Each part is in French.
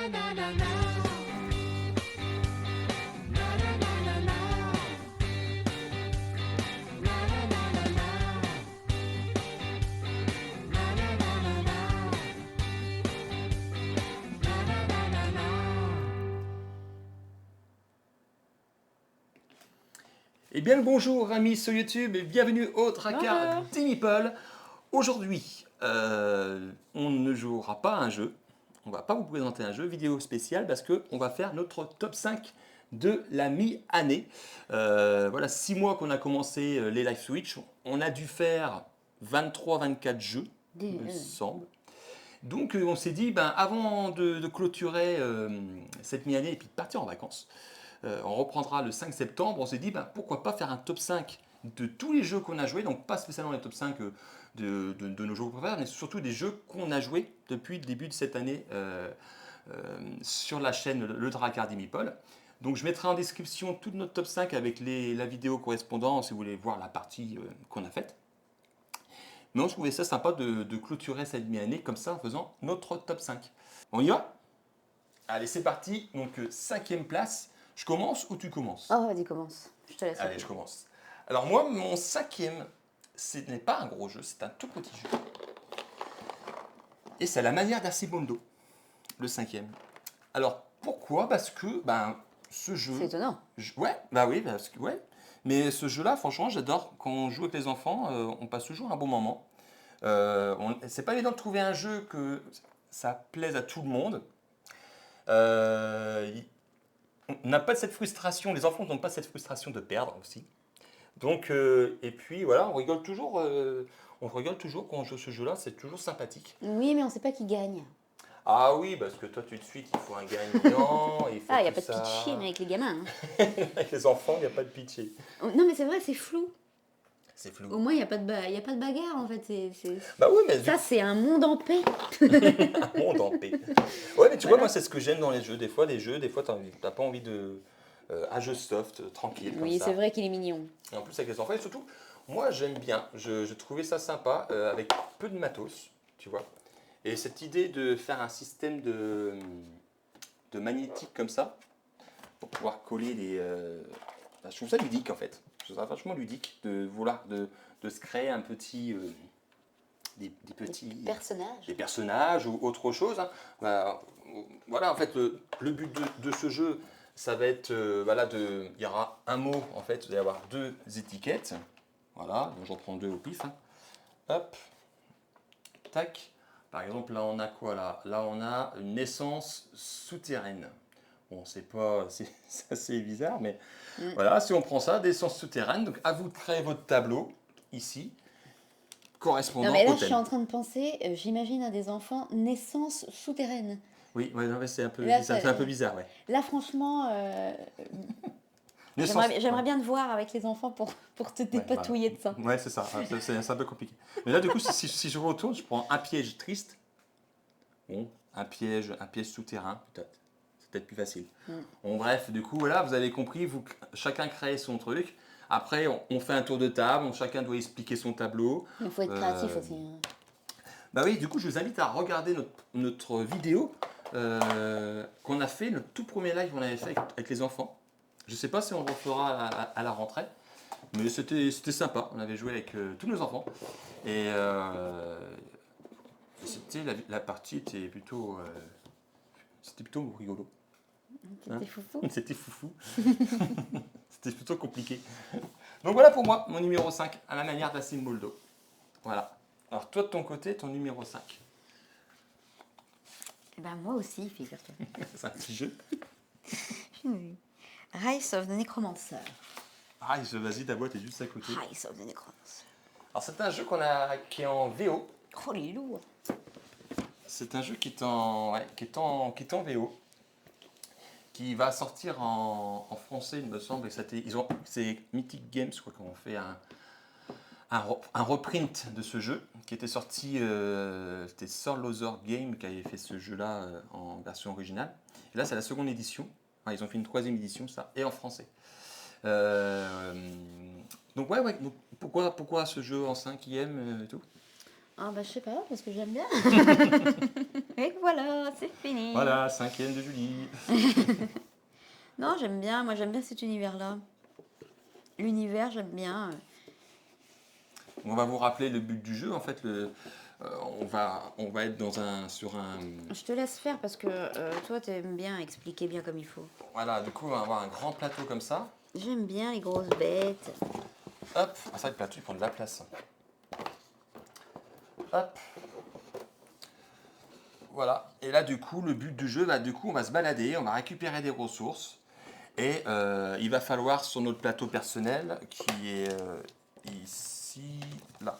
Eh bien le bonjour amis sur YouTube et bienvenue au Tracard des Meeples. Aujourd'hui, on ne jouera pas à un jeu, on ne va pas vous présenter un jeu vidéo spécial parce qu'on va faire notre top 5 de la mi-année. Voilà, 6 mois qu'on a commencé les live Switch, on a dû faire 23-24 jeux, il me semble. Donc on s'est dit, avant de clôturer cette mi-année et puis de partir en vacances, on reprendra le 5 septembre, on s'est dit pourquoi pas faire un top 5 de tous les jeux qu'on a joués, donc pas spécialement les top 5 de nos jeux préférés, mais surtout des jeux qu'on a joués depuis le début de cette année sur la chaîne Le Tracard des Meeples. Donc je mettrai en description toute notre top 5 avec la vidéo correspondante si vous voulez voir la partie qu'on a faite. Mais on trouvait ça sympa de clôturer cette mi-année comme ça en faisant notre top 5. On y va? Allez, c'est parti. Donc, 5e place. Je commence ou tu commences? Oh, vas-y, commence. Je te laisse. Allez, je commence. Alors, moi, mon 5e, ce n'est pas un gros jeu, c'est un tout petit jeu. Et c'est à la manière d'Arcibondo, le 5e. Alors, pourquoi? Parce que, ce jeu. C'est étonnant. Ouais, oui, parce que, ouais. Mais ce jeu-là, franchement, j'adore. Quand on joue avec les enfants, on passe toujours un bon moment. C'est pas évident de trouver un jeu que ça plaise à tout le monde. On n'a pas cette frustration, les enfants n'ont pas cette frustration de perdre aussi. Donc, et puis voilà, on rigole toujours quand on joue ce jeu-là, c'est toujours sympathique. Oui, mais on ne sait pas qui gagne. Ah oui, parce que toi, tout de suite, il faut un gagnant. Il n'y a pas de pitché, mais avec les gamins. Hein. Avec les enfants, il n'y a pas de pitché. Non, mais c'est vrai, c'est flou. C'est flou. Au moins, il n'y a pas de bagarre, en fait. Bah oui, mais ça, c'est un monde en paix. Un monde en paix. Ouais, mais tu vois, moi, c'est ce que j'aime dans les jeux. Des fois, t'as pas envie de... un jeu soft, tranquille, comme oui, ça. c'est vrai qu'il est mignon. Et en plus, avec les enfants, et surtout, moi, j'aime bien. Je trouvais ça sympa, avec peu de matos, tu vois. Et cette idée de faire un système de magnétique comme ça, pour pouvoir coller les... je trouve ça ludique, en fait. Je trouve ça vachement ludique de vouloir de se créer un petit... Des petits Des personnages ou autre chose. Hein. Voilà, en fait, le but de ce jeu, ça va être, il y aura un mot, en fait, il va y avoir 2 étiquettes. Voilà, donc j'en prends 2 au pif. Hein. Hop, tac. Par exemple, là, on a quoi là? Là, on a une naissance souterraine. Bon, c'est pas, c'est assez bizarre, mais voilà, si on prend ça, naissance souterraine, donc à vous de créer votre tableau, ici. Correspondant non, mais là, au je thème. suis en train de penser, j'imagine à des enfants naissance souterraine. Oui, ouais, non, c'est un peu, Là, c'est un peu bizarre, ouais. Là, franchement, j'aimerais bien te voir avec les enfants pour te dépatouiller de ça. Ouais, c'est ça. C'est un peu compliqué. Mais là, du coup, si je retourne, je prends un piège triste. Bon, un piège souterrain, peut-être. C'est peut-être plus facile. Bon, bref, du coup, voilà, vous avez compris. Chacun crée son truc. Après, on fait un tour de table. Chacun doit expliquer son tableau. Il faut être créatif aussi. Hein. Bah oui, du coup, je vous invite à regarder notre vidéo qu'on a fait, notre tout premier live qu'on avait fait avec les enfants. Je ne sais pas si on le refera à la rentrée, mais c'était sympa. On avait joué avec tous nos enfants. Et la partie était plutôt rigolo. C'était foufou. C'était foufou. C'était plutôt compliqué. Donc voilà pour moi, mon numéro 5, à la manière d'Arcibondo. Voilà. Alors toi de ton côté, ton numéro 5. Eh ben, moi aussi, figure-toi. C'est un petit jeu. Rise of the Necromancer. Rise, vas-y, ta boîte est juste à côté. Rise of the Necromancer. Alors c'est un jeu qui est en VO. Oh, il est lourd. C'est un jeu qui est en VO. Qui va sortir en français, il me semble. C'est Mythic Games quoi, qui ont fait un reprint de ce jeu qui était sorti. C'était Sir Lothar Game qui avait fait ce jeu-là en version originale. Et là, c'est la seconde édition. Enfin, ils ont fait une 3e édition, ça, et en français. Donc, ouais. Donc, pourquoi ce jeu en 5e et tout? Ah, bah, je sais pas, parce que j'aime bien. voilà, c'est fini. Voilà, 5e de Julie. Non, moi j'aime bien cet univers-là. L'univers, j'aime bien. On va vous rappeler le but du jeu. En fait, on va être sur un. Je te laisse faire parce que toi, t'aimes bien expliquer bien comme il faut. Voilà, du coup, on va avoir un grand plateau comme ça. J'aime bien les grosses bêtes. Hop, ah, ça, le plateau, il prend de la place. Hop. Voilà. Et là, du coup, le but du jeu, on va se balader, on va récupérer des ressources. Et il va falloir, sur notre plateau personnel, qui est ici, là.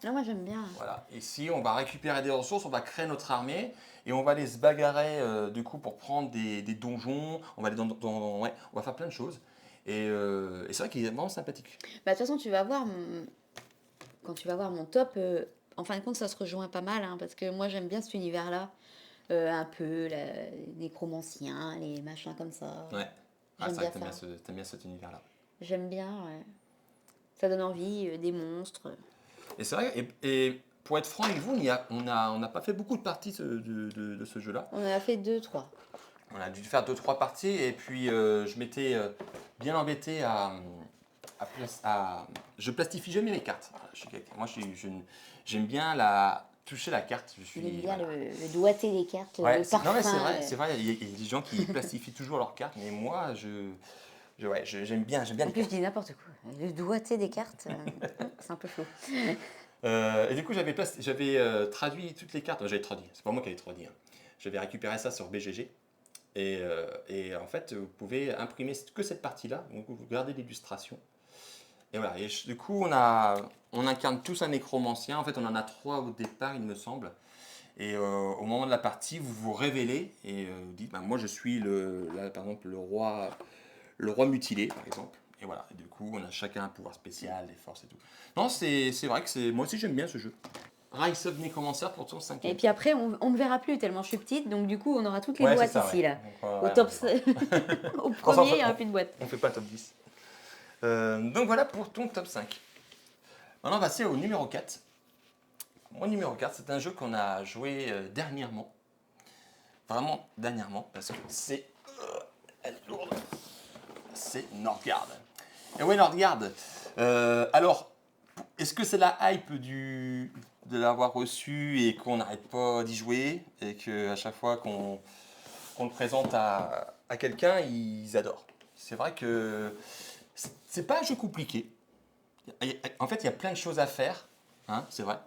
Non, moi j'aime bien. Voilà. Ici, on va récupérer des ressources, on va créer notre armée. Et on va aller se bagarrer, du coup, pour prendre des donjons. On va aller ouais, on va faire plein de choses. Et c'est vrai qu'il est vraiment sympathique. Bah, de toute façon, tu vas voir, quand tu vas voir mon top, en fin de compte, ça se rejoint pas mal, hein, parce que moi j'aime bien cet univers-là. Un peu les nécromanciens, les machins comme ça. Ouais. Ah, J'aime c'est vrai bien que ça. t'aimes bien cet univers-là. J'aime bien, ouais. Ça donne envie, des monstres. Et c'est vrai, et pour être franc avec vous, on n'a pas fait beaucoup de parties de ce jeu-là. On en a fait 2, 3. On a dû faire 2-3 parties et puis je m'étais bien embêté je plastifie jamais mes cartes. Voilà, j'aime bien toucher la carte. Il aime bien voilà. le doigté des cartes, Ouais, le parfum. non mais c'est vrai, il y a des gens qui plastifient toujours leurs cartes, mais moi ouais, j'aime bien En les plus, je cartes. dis n'importe quoi. Le doigté des cartes, c'est un peu flou. Et du coup, j'avais traduit toutes les cartes. J'avais traduit, c'est pas moi qui avais traduit, hein. J'avais récupéré ça sur BGG. Et en fait, vous pouvez imprimer que cette partie-là. Donc, vous gardez l'illustration. Et voilà. Et du coup, on incarne tous un nécromancien. En fait, on en a 3 au départ, il me semble. Et au moment de la partie, vous vous révélez et vous dites, bah, moi, je suis là, par exemple, le roi mutilé, par exemple. Et voilà. Et du coup, on a chacun un pouvoir spécial, des forces et tout. Non, c'est vrai que moi aussi, j'aime bien ce jeu. Rise of Necromancer pour ton 5e. Et puis après, on me verra plus tellement je suis petite, donc du coup, on aura toutes les Ouais, boîtes c'est ça, ici, ouais. là. Donc, Au ouais, top, au Pour ça, premier, il n'y aura plus de boîte. on fait pas top 10. Donc voilà pour ton top 5. Maintenant, on va passer au numéro 4. Mon numéro 4, c'est un jeu qu'on a joué dernièrement. Vraiment dernièrement, parce que elle est lourde. C'est Northgard. Et ouais, Northgard. Alors, est-ce que c'est la hype de l'avoir reçu et qu'on n'arrête pas d'y jouer et qu'à chaque fois qu'on le présente à quelqu'un, ils adorent. C'est vrai que c'est pas un jeu compliqué. En fait, il y a plein de choses à faire, hein, c'est vrai.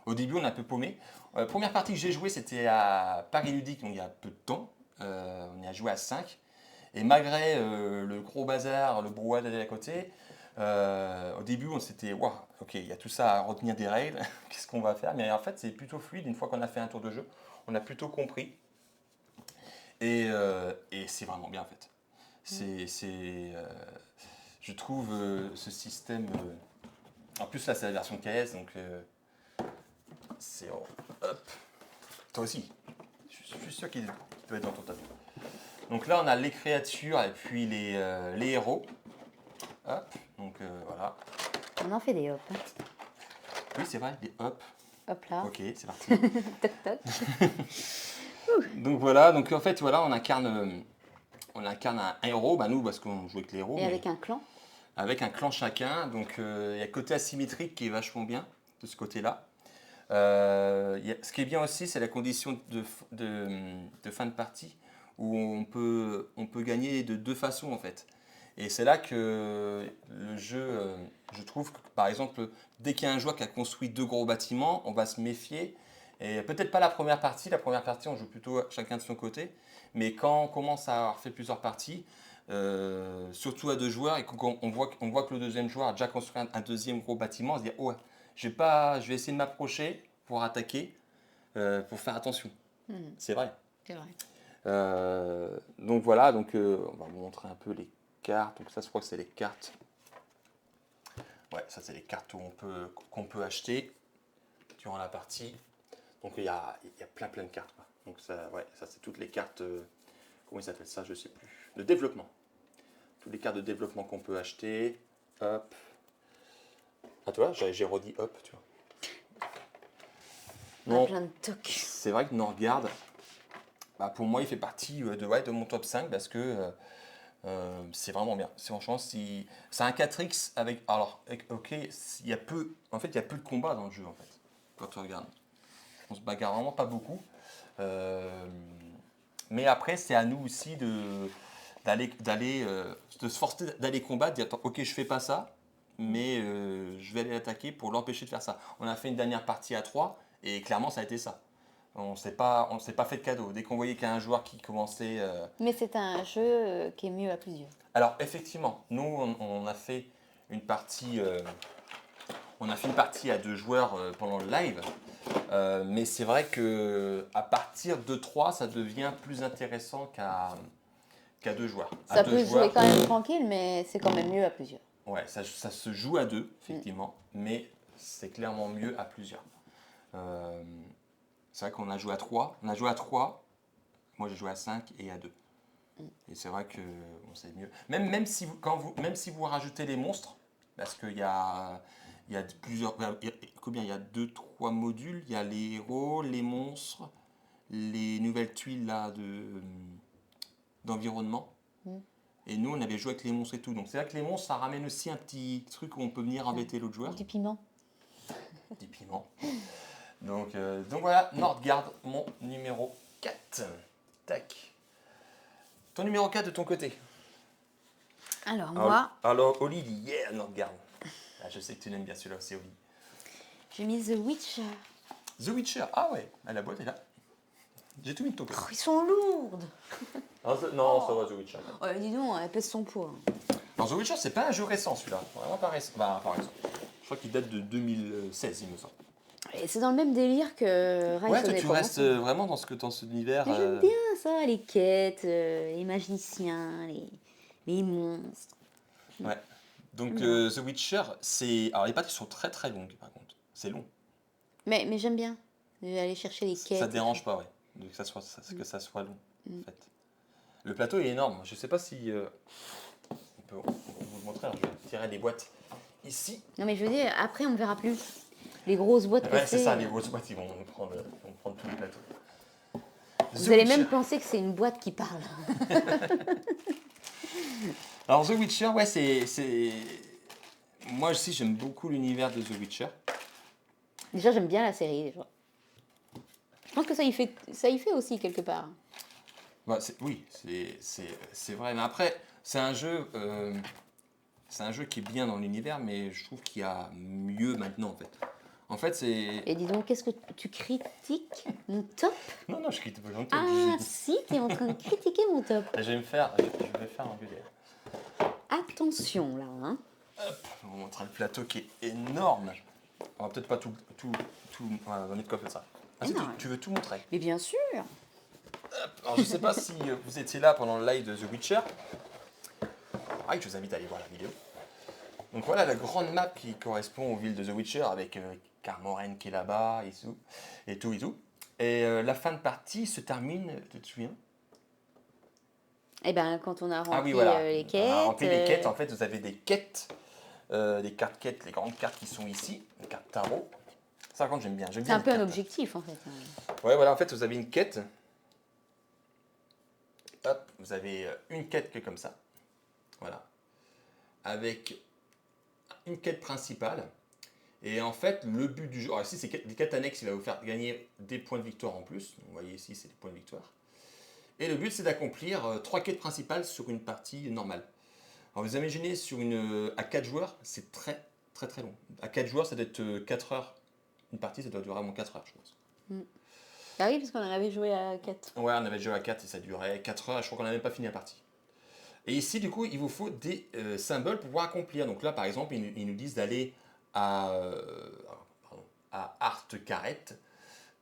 Au début, on a un peu paumé. La première partie que j'ai jouée, c'était à Paris Ludique, donc il y a peu de temps. On y a joué à 5. Et malgré le gros bazar, le brouhaha à côté, au début, on s'était, waouh, ok, il y a tout ça à retenir des règles, qu'est-ce qu'on va faire? Mais en fait, c'est plutôt fluide. Une fois qu'on a fait un tour de jeu, on a plutôt compris. Et c'est vraiment bien en fait. Je trouve ce système. En plus, là, c'est la version KS, donc c'est. Hop. Toi aussi. Je suis sûr qu'il doit être dans ton top. Donc là, on a les créatures et puis les héros. Hop. Donc voilà. On en fait des hop. Oui, c'est vrai, des hop. Hop là. Ok, c'est parti. Toc toc. Donc voilà, donc en fait, voilà, on incarne un héros, bah nous, parce qu'on joue avec les héros. Et mais avec un clan. avec un clan chacun. Donc il y a le côté asymétrique qui est vachement bien de ce côté-là. Ce qui est bien aussi, c'est la condition de fin de partie où on peut gagner de 2 façons en fait. Et c'est là que le jeu, je trouve que par exemple, dès qu'il y a un joueur qui a construit 2 gros bâtiments, on va se méfier. Et peut-être pas la première partie on joue plutôt chacun de son côté. Mais quand on commence à avoir fait plusieurs parties, surtout à 2 joueurs, et qu'on voit que le deuxième joueur a déjà construit un deuxième gros bâtiment, on se dit oh, ouais, je vais essayer de m'approcher pour attaquer, pour faire attention. C'est vrai. C'est vrai. Donc voilà, donc, on va vous montrer un peu les cartes. Donc ça, je crois que c'est les cartes. Ouais, ça c'est les cartes qu'on peut acheter durant la partie. Donc il y a plein de cartes, quoi. Donc ça, ouais, ça c'est toutes les cartes, comment ils s'appellent ça, je sais plus. De développement. Toutes les cartes de développement qu'on peut acheter. Hop. Ah toi, j'ai redit hop, tu vois. Non, plein de tocs. c'est vrai que Norgard, bah, pour moi, il fait partie de mon top 5 parce que c'est vraiment bien. Franchement, c'est un 4X avec. Alors, ok, il y a peu. En fait, il y a peu de combats dans le jeu, en fait, quand tu regardes. On se bagarre vraiment pas beaucoup. Euh, mais après, c'est à nous aussi de se forcer d'aller combattre, dire attends, ok, je fais pas ça, mais je vais aller l'attaquer pour l'empêcher de faire ça. On a fait une dernière partie à 3 et clairement, ça a été ça. On s'est pas fait de cadeau. Dès qu'on voyait qu'il y a un joueur qui commençait. Mais c'est un jeu qui est mieux à plusieurs. Alors effectivement, nous on a fait une partie, une partie à 2 joueurs pendant le live, mais c'est vrai que à partir de 3, ça devient plus intéressant qu'à 2 joueurs. Ça À 2 peut se jouer joueurs, quand même tranquille, mais c'est quand même mieux à plusieurs. ouais, ça se joue à 2 effectivement, mais c'est clairement mieux à plusieurs. Euh, c'est vrai qu'on a joué à 3, moi j'ai joué à 5 et à 2. Et c'est vrai que bon, c'est mieux. Même si vous rajoutez les monstres, parce il y a plusieurs. Combien? Il y a 2, 3 modules. Il y a les héros, les monstres, les nouvelles tuiles là, d'environnement. Mm. Et nous, on avait joué avec les monstres et tout. Donc c'est vrai que les monstres, ça ramène aussi un petit truc où on peut venir embêter l'autre joueur. Du piment. Des piments. Donc voilà, Nordgard, mon numéro 4. Tac. Ton numéro 4 de ton côté. Alors moi, Alors, Oli dit yeah, Nordgard. Ah, je sais que tu l'aimes bien celui-là aussi, Oli. j'ai mis The Witcher. The Witcher, ah ouais, ah, la boîte est là. J'ai tout mis de ton côté. Oh, ils sont lourdes. Non, ça va, The Witcher. Ouais, dis donc, elle pèse son poids. Non, The Witcher, c'est pas un jeu récent celui-là. Vraiment pas récent. Bah, pas récent. Je crois qu'il date de 2016, il me semble. Et c'est dans le même délire que Rise Ouais, of toi, the tu Tomb. restes vraiment dans cet univers. Mais j'aime bien ça, les quêtes, les magiciens, les monstres. Ouais. Donc, Bien. The Witcher, c'est. Alors, les parties sont très très longues, par contre. C'est long. Mais j'aime bien aller chercher les quêtes. Ça te dérange pas, ouais, que ça soit long, en fait. Le plateau est énorme. Je sais pas si on peut vous le montrer. Alors, je vais tirer les boîtes ici. Non mais je veux dire, après on ne verra plus les grosses boîtes Ouais, passer. c'est ça. Les grosses boîtes, ils vont prendre tout le plateau. Vous allez même penser que c'est une boîte qui parle. Alors The Witcher, ouais, c'est. Moi aussi, j'aime beaucoup l'univers de The Witcher. Déjà j'aime bien la série déjà. Je pense que ça y fait aussi quelque part. Bah, oui, c'est vrai. Mais après, c'est un jeu qui est bien dans l'univers, mais je trouve qu'il y a mieux maintenant, en fait. En fait, c'est. Et dis donc, qu'est-ce que tu critiques mon top? Non, je critique pas le top. Ah si, t'es en train de critiquer mon top. Je vais me faire engueuler. Attention là, hein. Hop, on va vous montrer le plateau qui est énorme. On va peut-être pas tout. On va mettre quoi comme ça. Ah, si, Énorme. tu veux tout montrer. Mais bien sûr. Alors, je sais pas si vous étiez là pendant le live de The Witcher. Ah, je vous invite à aller voir la vidéo. Donc voilà la grande map qui correspond aux villes de The Witcher avec Carmoren qui est là-bas et tout. Et la fin de partie se termine, tu te souviens? Eh ben quand on a rempli Ah oui, voilà. les On quêtes. a rempli les quêtes. En fait, vous avez des quêtes, des cartes quêtes, les grandes cartes qui sont ici, les cartes tarot. Ça, par contre, j'aime bien. C'est un peu un objectif en fait. Ouais, voilà, en fait, vous avez une quête. Hop, vous avez une quête qui est comme ça. Voilà. Avec une quête principale. Et en fait, le but du jeu. Alors ici, c'est des quêtes annexes, il va vous faire gagner des points de victoire en plus. Donc, vous voyez ici, c'est des points de victoire. Et le but, c'est d'accomplir 3 quêtes principales sur une partie normale. Alors vous imaginez, à 4 joueurs, c'est très très très long. À 4 joueurs, ça doit être 4 heures. Une partie, ça doit durer vraiment 4 heures, je pense. Ah oui, parce qu'on en avait joué à 4. Ouais, on avait joué à 4 et ça durait 4 heures. Je crois qu'on n'a même pas fini la partie. Et ici, du coup, il vous faut des symboles pour pouvoir accomplir. Donc là, par exemple, ils nous disent d'aller à Artcaret.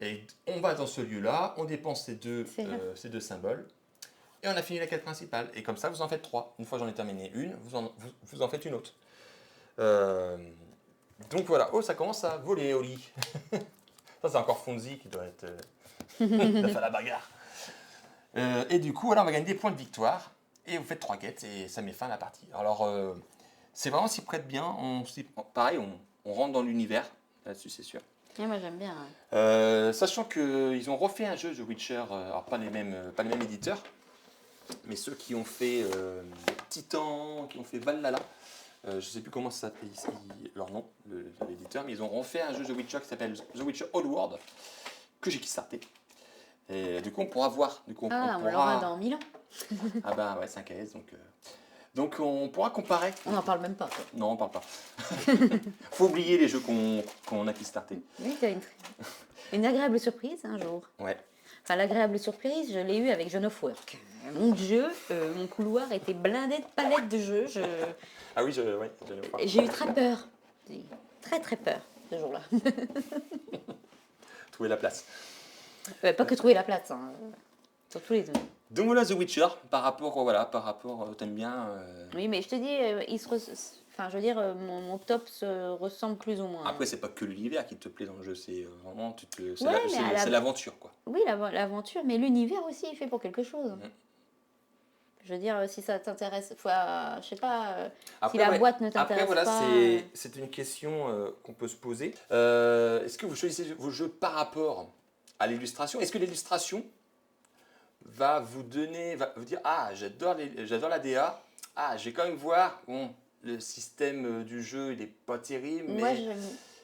Et on va dans ce lieu-là, on dépense ces deux symboles. Et on a fini la quête principale. Et comme ça, vous en faites 3. Une fois j'en ai terminé une, vous en faites une autre. Donc voilà. Oh, ça commence à voler au lit. Ça, c'est encore Fonzie qui doit être... il doit faire la bagarre. Et du coup, voilà, on va gagner des points de victoire. Et vous faites 3 quêtes et ça met fin à la partie. Alors, c'est vraiment s'y prête bien. Pareil, on rentre dans l'univers. Là-dessus, c'est sûr. Ouais, moi j'aime bien. Ouais. Sachant qu'ils ont refait un jeu The Witcher, alors pas les mêmes éditeurs, mais ceux qui ont fait Titan, qui ont fait Valhalla, je ne sais plus comment ça s'appelle ici, leur nom, l'éditeur, mais ils ont refait un jeu The Witcher qui s'appelle The Witcher Old World, que j'ai kickstarté. Et du coup, on pourra voir. Du coup, Ah, on l'aura dans 1000 ans. Ah bah ouais, 5AS, donc on pourra comparer. On n'en parle même pas. Quoi. Non, on parle pas. Faut oublier les jeux qu'on a kickstartés. Oui, t'as une agréable surprise un jour. Ouais. Enfin, l'agréable surprise, je l'ai eu avec John of Work. Mon Dieu, mon couloir était blindé de palettes de jeux. Ah oui, ouais, j'en ai pas. J'ai eu très peur. J'ai eu très très peur ce jour-là. Trouver la place. Pas que trouver la place, hein. Sur tous les deux. Donc voilà The Witcher, par rapport, t'aimes bien. Oui, mais je te dis, enfin, je veux dire, mon top se ressemble plus ou moins. Après, c'est pas que l'univers qui te plaît dans le jeu, c'est vraiment, Ouais, mais c'est l'aventure, quoi. Oui, l'aventure, mais l'univers aussi est fait pour quelque chose. Mhm. Je veux dire, si ça t'intéresse, je sais pas, si Après, la ouais. boîte ne t'intéresse Après, voilà, pas. c'est une question qu'on peut se poser. Est-ce que vous choisissez vos jeux par rapport à l'illustration? Est-ce que l'illustration va vous dire, ah, j'adore la DA, ah, je vais quand même voir, bon, le système du jeu, il est pas terrible, Moi, mais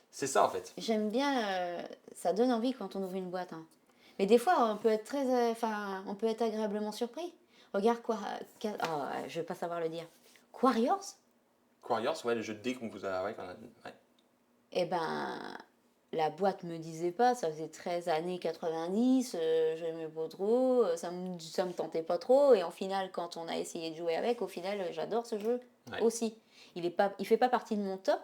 c'est ça en fait. j'aime bien, ça donne envie quand on ouvre une boîte. Hein. Mais des fois, on peut être on peut être agréablement surpris. Regarde quoi, je vais pas savoir le dire. Quarriors? Quarriors, ouais, le jeu de dés qu'on vous a, ouais, ouais. Eh ben, la boîte me disait pas, ça faisait 13 années 90, j'aimais pas trop, ça me tentait pas trop, et en final, quand on a essayé de jouer avec, au final, j'adore ce jeu aussi. Il fait pas partie de mon top,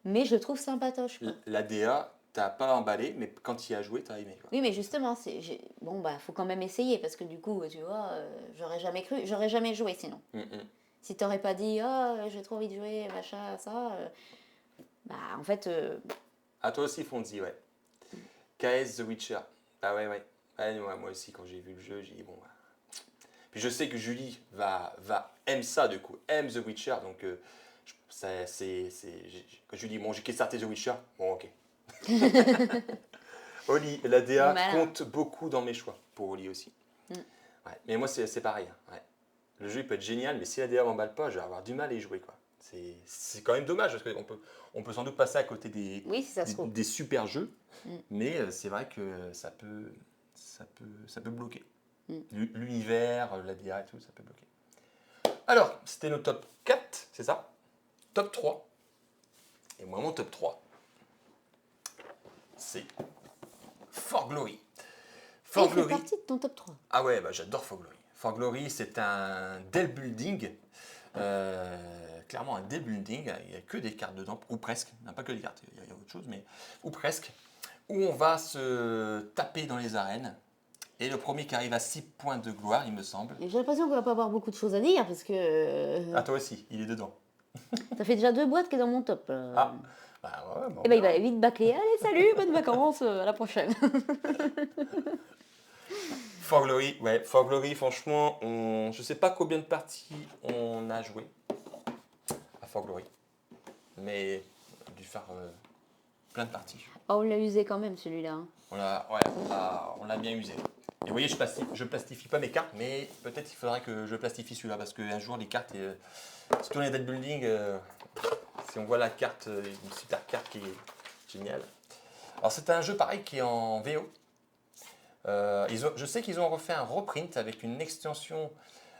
mais je le trouve sympatoche. Quoi. La DA, t'as pas emballé, mais quand il a joué, t'as aimé. Quoi. Oui, mais justement, bon, bah, faut quand même essayer, parce que du coup, tu vois, j'aurais jamais cru, j'aurais jamais joué sinon. Si t'aurais pas dit, j'ai trop envie de jouer, machin, ça, bah, en fait... Ah, toi aussi, Fonzie, ouais. KS The Witcher. Ah ouais, ouais. Ouais, moi aussi, quand j'ai vu le jeu, j'ai dit, bon, bah. Puis je sais que Julie aime ça, du coup, aime The Witcher, donc quand je lui dis, bon, j'ai kickstarté The Witcher, bon, ok. Oli, la DA compte beaucoup dans mes choix, pour Oli aussi. Ouais, mais moi, c'est pareil. Hein, ouais. Le jeu, il peut être génial, mais si la DA m'emballe pas, je vais avoir du mal à y jouer, quoi. C'est quand même dommage, parce qu'on peut sans doute passer à côté des super jeux, mais c'est vrai que ça peut bloquer. L'univers, la DA et tout, ça peut bloquer. Alors, c'était nos top 4, c'est ça? Top 3. Et moi, mon top 3, c'est For Glory. For Glory. Il fait partie de ton top 3. Ah ouais, bah, j'adore For Glory. For Glory, c'est un deck building. Clairement un deck building. Il n'y a que des cartes dedans, ou presque. Il n'y a pas que des cartes, il y a autre chose, mais ou presque. Où on va se taper dans les arènes. Et le premier qui arrive à 6 points de gloire, il me semble. J'ai l'impression qu'on va pas avoir beaucoup de choses à dire, parce que... Ah, toi aussi, il est dedans. Ça fait déjà 2 boîtes qui est dans mon top. Ah, bah ouais, bon. Et ben il va vite bâcler. Allez, salut, bonnes vacances, à la prochaine. For Glory, ouais, For Glory, franchement, je sais pas combien de parties on a joué à For Glory, mais on a dû faire plein de parties. Oh, on l'a usé quand même celui-là. Hein. On l'a bien usé. Et vous voyez, je plastifie pas mes cartes, mais peut-être il faudrait que je plastifie celui-là, parce qu'un jour les cartes, surtout les deck building, si on voit la carte, une super carte qui est géniale. Alors c'est un jeu pareil qui est en VO. Je sais qu'ils ont refait un reprint avec une extension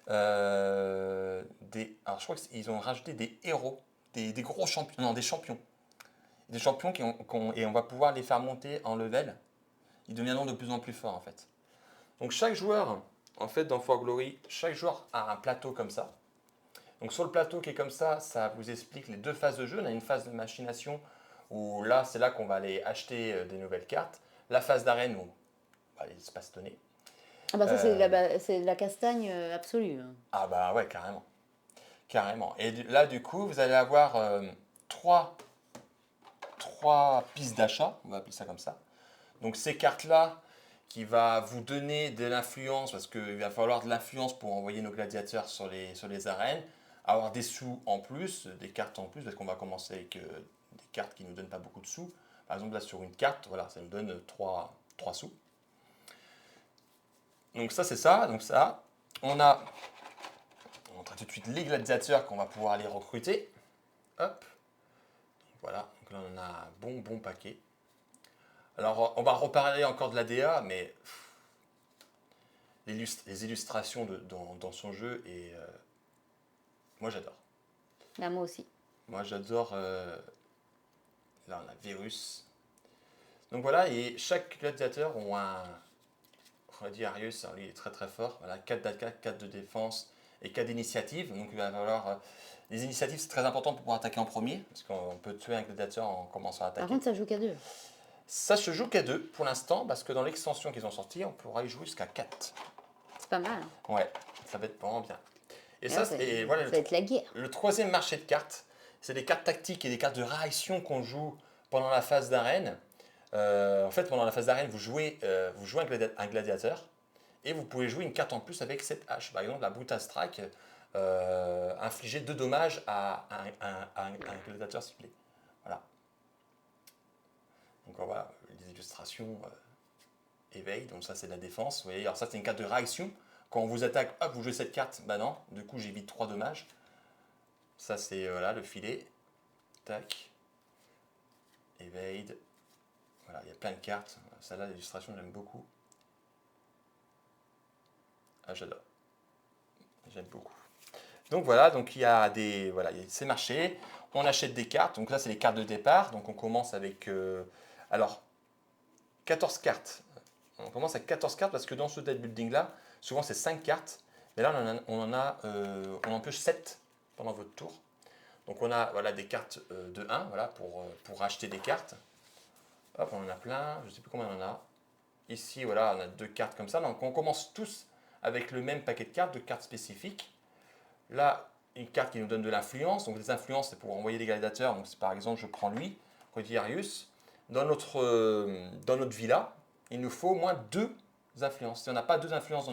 alors je crois qu'ils ont rajouté des héros, des gros champions, non des champions. Des champions et on va pouvoir les faire monter en level. Ils deviendront de plus en plus forts en fait. Donc chaque joueur, en fait dans For Glory, chaque joueur a un plateau comme ça. Donc sur le plateau qui est comme ça vous explique les 2 phases de jeu. On a une phase de machination où là c'est là qu'on va aller acheter des nouvelles cartes. La phase d'arène où il se passe donner. Ah bah ça c'est de la castagne absolue. Hein. Ah bah ouais, carrément. Carrément. Et là du coup vous allez avoir 3 pistes d'achat, on va appeler ça comme ça. Donc ces cartes-là qui va vous donner de l'influence, parce qu'il va falloir de l'influence pour envoyer nos gladiateurs sur les arènes, avoir des sous en plus, des cartes en plus, parce qu'on va commencer avec des cartes qui ne nous donnent pas beaucoup de sous. Par exemple, là, sur une carte, voilà, ça nous donne 3 sous. Donc ça, c'est ça. Donc ça, on montre tout de suite les gladiateurs qu'on va pouvoir aller recruter. Hop. Voilà, donc là, on a un bon paquet. Alors, on va reparler encore de la DA, mais les illustrations dans son jeu, et moi, j'adore. Là, moi aussi. Moi, j'adore. Là, on a Virus. Donc voilà, et chaque gladiateur ont un. On va dire Arius, lui, il est très très fort. Voilà, 4 d'attaque, 4 de défense et 4 d'initiative. Donc il va falloir. Les initiatives, c'est très important pour pouvoir attaquer en premier, parce qu'on peut tuer un gladiateur en commençant à attaquer. Par contre, ça joue qu'à 2. Ça se joue qu'à 2 pour l'instant, parce que dans l'extension qu'ils ont sortie, on pourra y jouer jusqu'à 4. C'est pas mal. Hein. Ouais, ça va être vraiment bien. Et ça, voilà, ça va être la guerre. Le troisième marché de cartes, c'est des cartes tactiques et des cartes de réaction qu'on joue pendant la phase d'arène. En fait, pendant la phase d'arène, vous jouez un gladiateur et vous pouvez jouer une carte en plus avec cette hache. Par exemple, la Brutal Strike infliger 2 dommages à un gladiateur ciblé. Voilà. Donc voilà, les illustrations éveil, donc ça c'est de la défense. Vous voyez, alors ça c'est une carte de réaction. Quand on vous attaque, hop, vous jouez cette carte, bah non, du coup j'évite 3 dommages. Ça c'est voilà, le filet. Tac. Evade. Voilà, il y a plein de cartes. Celle-là, l'illustration, j'aime beaucoup. Ah, j'adore. J'aime beaucoup. Donc voilà, donc il y a ces marchés. On achète des cartes. Donc là, c'est les cartes de départ. Donc on commence avec 14 cartes. On commence avec 14 cartes parce que dans ce deck building là, souvent c'est 5 cartes. Mais là, on en pioche 7 pendant votre tour. Donc on a voilà, des cartes de 1 voilà, pour acheter des cartes. Hop, on en a plein, je ne sais plus combien on en a. Ici, voilà, on a 2 cartes comme ça. Donc on commence tous avec le même paquet de cartes, de cartes spécifiques. Là, une carte qui nous donne de l'influence. Donc les influences, c'est pour envoyer des gladiateurs. Donc par exemple, je prends lui, Rodirius. Dans notre villa, il nous faut au moins 2 influences. Si on n'a pas 2 influences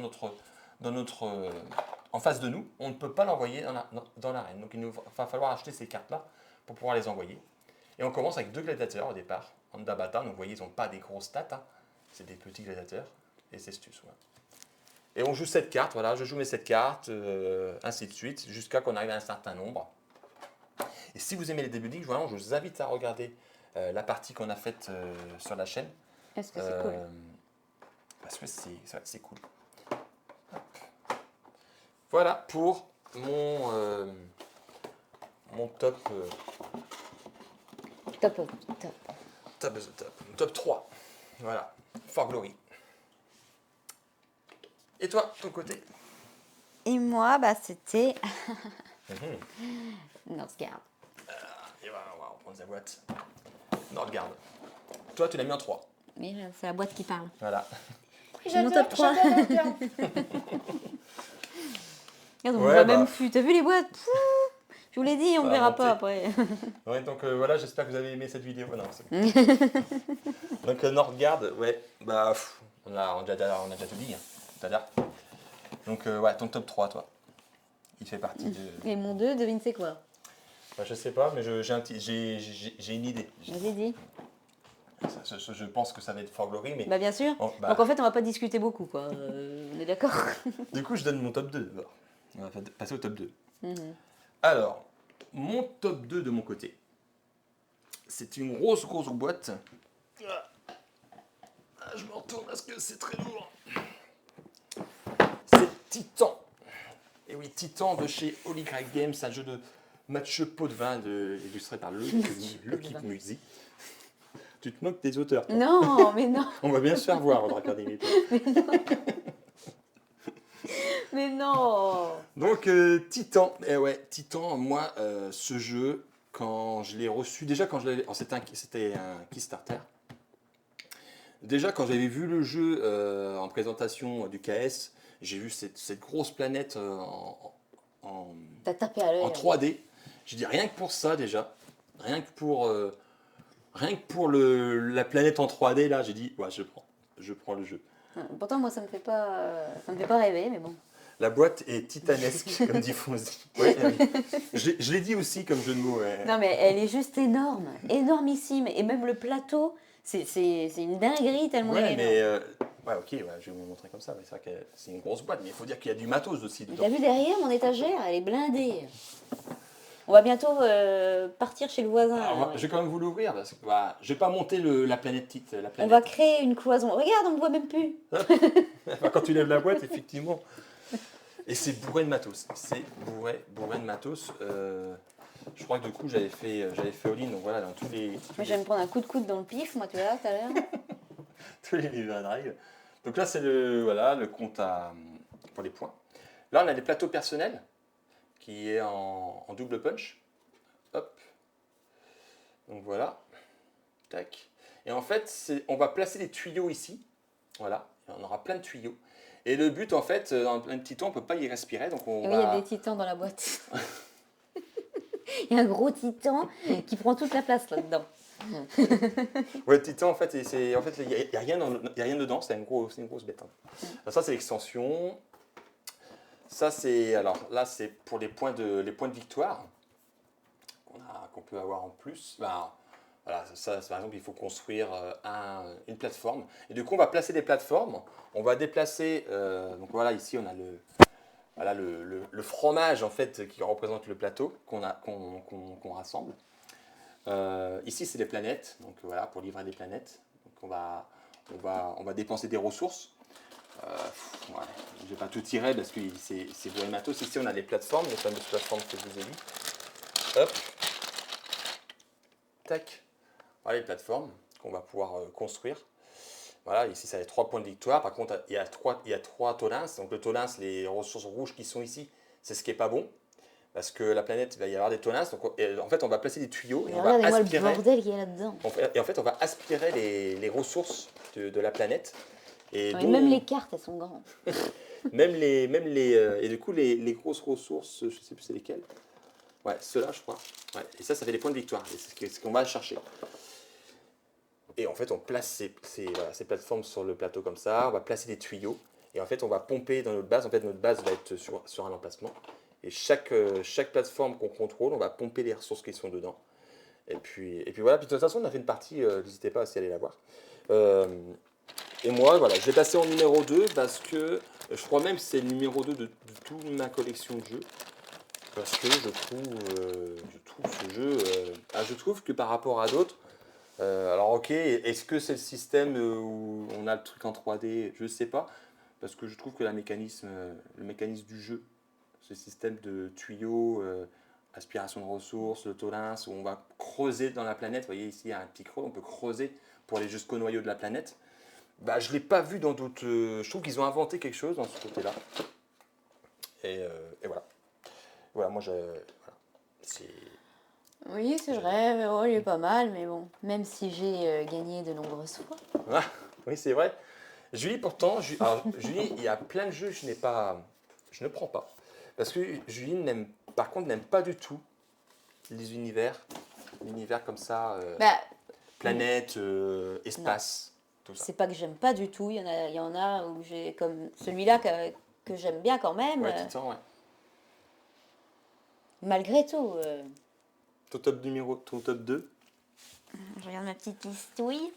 en face de nous, on ne peut pas l'envoyer dans l'arène. Donc il nous va falloir acheter ces cartes-là pour pouvoir les envoyer. Et on commence avec 2 gladiateurs au départ. En Dabata, donc vous voyez, ils n'ont pas des grosses stats. Hein. C'est des petits gladiateurs. Et c'est Stus. Voilà. Et on joue 7 cartes. Voilà, je joue mes 7 cartes, ainsi de suite, jusqu'à qu'on arrive à un certain nombre. Et si vous aimez les deck building, voilà, je vous invite à regarder la partie qu'on a faite sur la chaîne. Est-ce que c'est cool? Parce que c'est cool. Hop. Voilà pour mon top. Top 3. Voilà. For Glory. Et toi, de ton côté? Et moi, bah, c'était Northgard. Et voilà, on va reprendre la boîte. Northgard. Toi, tu l'as mis en 3. Oui, c'est la boîte qui parle. Voilà. C'est mon top 3. Regarde, on Ouais, voit même plus. T'as vu les boîtes? Je vous l'ai dit, on ne verra pas après. Ouais, donc voilà, j'espère que vous avez aimé cette vidéo. Non, donc Northgard, ouais, bah on a déjà tout dit. Hein, c'est-à-dire. Donc ouais, ton top 3, toi. Il fait partie de. Et mon 2, devine c'est quoi? Bah, je sais pas, mais j'ai une idée. Vas-y, dis. Je pense que ça va être For Glory, mais. Bah bien sûr. Donc en fait, on va pas discuter beaucoup, quoi. On est d'accord? Du coup, je donne mon top 2. On va passer au top 2. Mhm. Alors, mon top 2 de mon côté, c'est une grosse boîte. Je me retourne parce que c'est très lourd. C'est Titan. Et oui, Titan de chez Holy Grail Games, c'est un jeu de match pot de vin illustré par le Keep Music. Tu te moques des auteurs. Toi. Non, mais non. On va bien se faire voir, Audrey Academy. Mais non. Donc, Titan. Et ouais, Titan, moi, ce jeu, quand je l'ai reçu, déjà quand je l'avais. C'était un Kickstarter. Déjà, quand j'avais vu le jeu en présentation du KS, j'ai vu cette grosse planète T'as tapé à l'œil. en 3D. J'ai dit rien que pour ça déjà, rien que pour la planète en 3D là, j'ai dit ouais je prends le jeu. Pourtant moi ça me fait pas rêver, mais bon. La boîte est titanesque, comme dit Fonzie. Ouais, je l'ai dit aussi comme jeu de mots. Ouais. Non, mais elle est juste énorme, énormissime. Et même le plateau, c'est une dinguerie tellement il Ouais, est mais énorme. ouais, ok, ouais, je vais vous montrer comme ça. Mais c'est vrai que c'est une grosse boîte, mais il faut dire qu'il y a du matos aussi Mais dedans. t'as vu derrière mon étagère, elle est blindée. On va bientôt partir chez le voisin. Alors, là, ouais. je vais quand même vous l'ouvrir parce que bah, je vais pas monter la planète petite, la On planète. va créer une cloison. Regarde, on ne voit même plus. Enfin, quand tu lèves la boîte, effectivement. Et c'est bourré de matos. C'est bourré de matos. Je crois que du coup j'avais fait all-in, donc voilà, dans Moi, je vais me prendre un coup de coude dans le pif, moi, tu vois, tout à l'heure. tous les livres drive. Donc là c'est le compte pour les points. Là on a des plateaux personnels qui est en double punch. Hop. Donc voilà. Tac. Et en fait on va placer des tuyaux ici. Voilà. Et on aura plein de tuyaux. Et le but en fait, dans un petit temps on peut pas y respirer, donc on Et oui, il y a va. des titans dans la boîte. Il y a un gros titan qui prend toute la place là-dedans. Ouais, le Titan, en fait, il n'y a, y a rien dedans, c'est une grosse bête. Hein. Alors ça, c'est l'extension. Ça, alors là, c'est pour les points de victoire qu'on peut avoir en plus. Ben, voilà, ça, par exemple, il faut construire une plateforme. Et du coup, on va placer des plateformes. On va déplacer. Donc voilà, ici, on a le fromage, en fait, qui représente le plateau qu'on rassemble. Ici, c'est les planètes, donc voilà, pour livrer des planètes. Donc on va dépenser des ressources. Ouais, je ne vais pas tout tirer parce que c'est beau et matos. Ici, on a les plateformes, les fameuses plateformes que je vous ai dit. Hop, tac. Voilà les plateformes qu'on va pouvoir construire. Voilà, ici, ça a 3 points de victoire. Par contre, il y a 3 tolins. Donc le tolins, les ressources rouges qui sont ici, c'est ce qui n'est pas bon. Parce que la planète, il va y avoir des tolins. Donc, en fait, on va placer des tuyaux et on va Regardez-moi le aspirer. bordel qu'il y a là-dedans. Et en fait, on va aspirer les ressources de la planète. Et Ouais, dont, même les cartes, elles sont grandes. et du coup, les grosses ressources, je ne sais plus c'est lesquelles. Ouais, ceux-là, je crois. Ouais, et ça fait des points de victoire. Et c'est ce qu'on va chercher. Et en fait, on place ces plateformes sur le plateau comme ça. On va placer des tuyaux. Et en fait, on va pomper dans notre base. En fait, notre base va être sur un emplacement. Et chaque plateforme qu'on contrôle, on va pomper les ressources qui sont dedans. Et puis voilà. Puis de toute façon, on a fait une partie. N'hésitez pas à aller la voir. Et moi, voilà, je l'ai passé en numéro 2 parce que je crois même que c'est le numéro 2 de toute ma collection de jeux. Parce que je trouve ce jeu. Je trouve que par rapport à d'autres. Alors, ok, est-ce que c'est le système où on a le truc en 3D? Je ne sais pas. Parce que je trouve que le mécanisme du jeu, ce système de tuyaux, aspiration de ressources, le tolins, où on va creuser dans la planète. Vous voyez, ici, il y a un petit creux, on peut creuser pour aller jusqu'au noyau de la planète. Bah, je ne l'ai pas vu dans d'autres. Je trouve qu'ils ont inventé quelque chose dans ce côté-là. Et voilà. Voilà, moi, voilà. C'est. Oui, c'est vrai, oh, il est pas mal, mais bon, même si j'ai gagné de nombreuses fois. Ah, oui, c'est vrai. Julie, pourtant, alors, Julie, il y a plein de jeux que je ne prends pas. Parce que Julie, par contre, n'aime pas du tout les univers comme ça, Bah, planète, espace, tout ça. c'est pas que j'aime pas du tout, il y en a où j'ai comme celui-là que j'aime bien quand même, Ouais, Titan, ouais. malgré tout. Ton top 2, Je regarde ma petite listouille.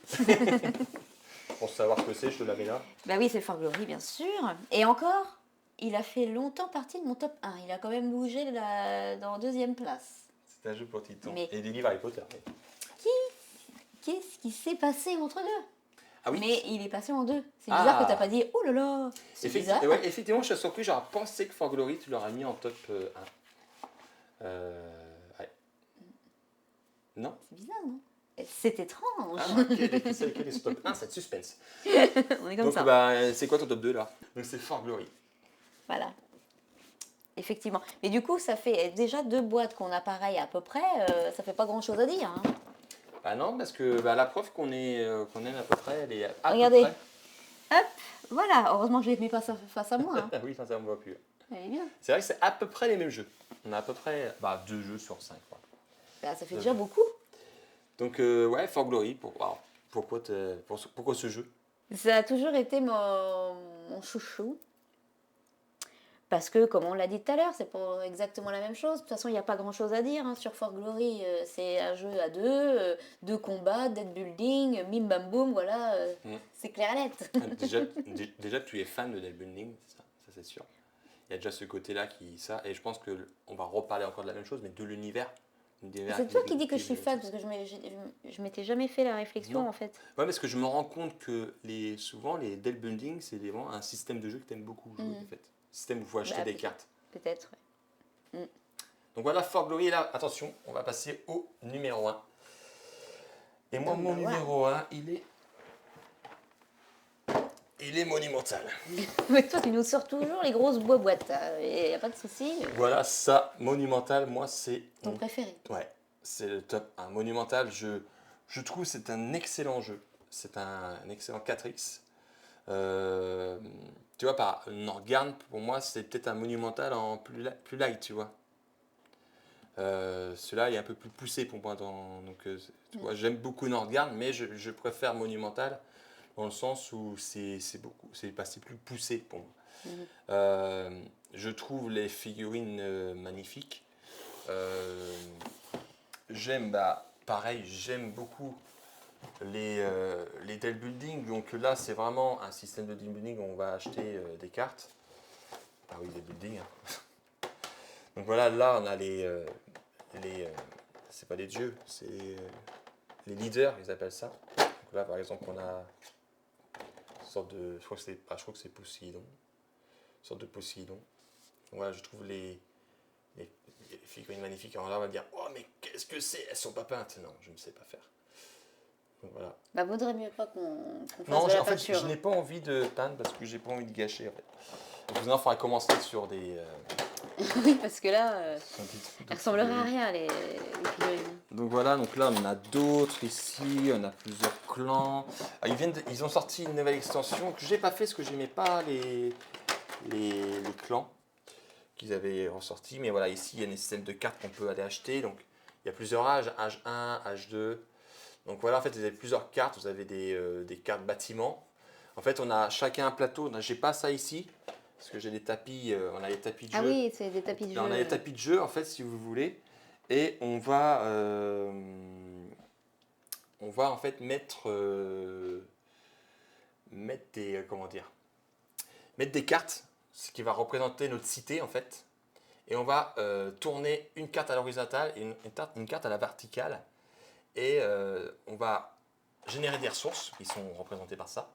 pour savoir ce que c'est, je te l'avais là. Bah oui, c'est Fort Glory, bien sûr. Et encore, il a fait longtemps partie de mon top 1. Il a quand même bougé dans deuxième place. C'est un jeu pour Titan. Mais- Et des livres Harry Potter. Mais. Qu'est-ce qui s'est passé entre deux? Ah oui. Mais il est passé en deux. C'est bizarre Ah. que t'as pas dit, oh là là, c'est bizarre. Ouais, effectivement, je suis surpris, j'aurais pensé que Fort Glory, tu l'aurais mis en top 1. Ouais. Non. C'est bizarre, non? C'est étrange. Ah, ok, c'est lequel est ce top 1, c'est de suspense. On est comme Donc, ça. bah, c'est quoi ton top 2 là? Donc, c'est Fort Glory. Voilà. Effectivement. Mais du coup, ça fait déjà 2 boîtes qu'on a pareil à peu près. Ça fait pas grand-chose à dire. Hein. Bah, non, parce que la preuve qu'on est à peu près, elle est à Regardez. peu près. Hop, voilà. Heureusement que je les mets pas face à moi. Hein. Ah oui, ça me voit plus. Elle est bien. C'est vrai que c'est à peu près les mêmes jeux. On a à peu près 2 jeux sur 5. Quoi. Bah, ça fait déjà beaucoup. Donc, ouais, Fort Glory. Pourquoi ce jeu? Ça a toujours été mon chouchou. Parce que, comme on l'a dit tout à l'heure, c'est pas exactement la même chose. De toute façon, il n'y a pas grand-chose à dire hein, sur For Glory. C'est un jeu à deux combats, deck building, bim bam boum, voilà, c'est clair et net. Déjà, tu es fan de deck building, ça c'est sûr. Il y a déjà ce côté-là et je pense qu'on va reparler encore de la même chose, mais de l'univers. C'est toi qui dis que je suis fan, parce que je m'étais jamais fait la réflexion Non. en fait. Ouais, parce que je me rends compte que souvent les deck building, c'est vraiment un système de jeu que tu aimes beaucoup jouer en fait. Système où il faut acheter des cartes. Peut-être, ouais. Donc voilà, For Glory, là, attention, on va passer au numéro 1. Et moi, mon numéro 1, il est monumental. Mais toi, tu nous sors toujours les grosses boîtes. Il n'y a pas de souci. Voilà, ça, monumental, moi, c'est... Ton préféré. Ouais, c'est le top 1. Monumental, je trouve c'est un excellent jeu. C'est un excellent 4X. Tu vois, par Norgarn, pour moi, c'est peut-être un monumental en plus light, tu vois. Celui-là est un peu plus poussé pour moi. Donc, tu vois, j'aime beaucoup Norgarn, mais je préfère monumental dans le sens où c'est plus poussé pour moi. Je trouve les figurines magnifiques. Pareil, j'aime beaucoup les deck building. Donc là, c'est vraiment un système de deck building où on va acheter des cartes. Ah oui, deck building. Hein. Donc voilà, là, on a c'est pas les dieux, c'est les leaders, ils appellent ça. Donc là, par exemple, on a une sorte de, je crois que c'est Poséidon, une sorte de Poséidon. Donc voilà, je trouve les figurines magnifiques. Alors là, on va me dire, oh mais qu'est-ce que c'est? Elles sont pas peintes. Non, je ne sais pas faire. Donc voilà. Bah, vaudrait mieux pas qu'on fasse Non, de la en fait, peinture. je n'ai pas envie de peindre parce que j'ai pas envie de gâcher. En fait. Donc maintenant, il faudra commencer sur des. Oui, parce que là, elles ressembleraient à rien les figurines. Donc voilà, donc là on en a d'autres ici, on a plusieurs clans. Ah, ils ont sorti une nouvelle extension que j'ai pas fait parce que j'aimais pas les clans qu'ils avaient ressorti. Mais voilà, ici il y a un système de cartes qu'on peut aller acheter. Donc il y a plusieurs âges, âge 1, âge 2. Donc voilà, en fait vous avez plusieurs cartes, vous avez des cartes bâtiments. En fait on a chacun un plateau, j'ai pas ça ici. Parce que j'ai des tapis, on a les tapis de jeu. Ah oui, c'est des tapis de jeu. On a les tapis de jeu en fait si vous voulez. Et on va en fait mettre des cartes, ce qui va représenter notre cité en fait. Et on va tourner une carte à l'horizontale et une carte à la verticale. Et on va générer des ressources qui sont représentées par ça.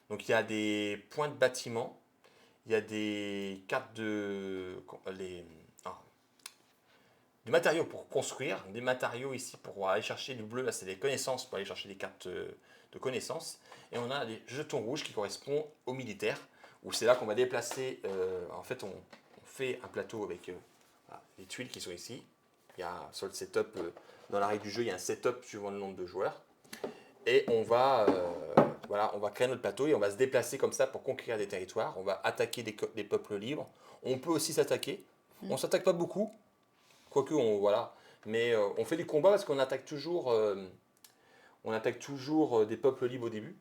Donc il y a des points de bâtiment, il y a des cartes des matériaux pour construire, des matériaux ici pour aller chercher du bleu, là c'est des connaissances pour aller chercher des cartes de connaissances. Et on a des jetons rouges qui correspondent aux militaires, où c'est là qu'on va déplacer, en fait on fait un plateau avec les tuiles qui sont ici. Il y a sur le setup, dans la règle du jeu, il y a un setup suivant le nombre de joueurs. Et on va créer notre plateau et on va se déplacer comme ça pour conquérir des territoires. On va attaquer des peuples libres. On peut aussi s'attaquer. On ne s'attaque pas beaucoup, quoique mais on fait des combats parce qu'on attaque toujours, des peuples libres au début.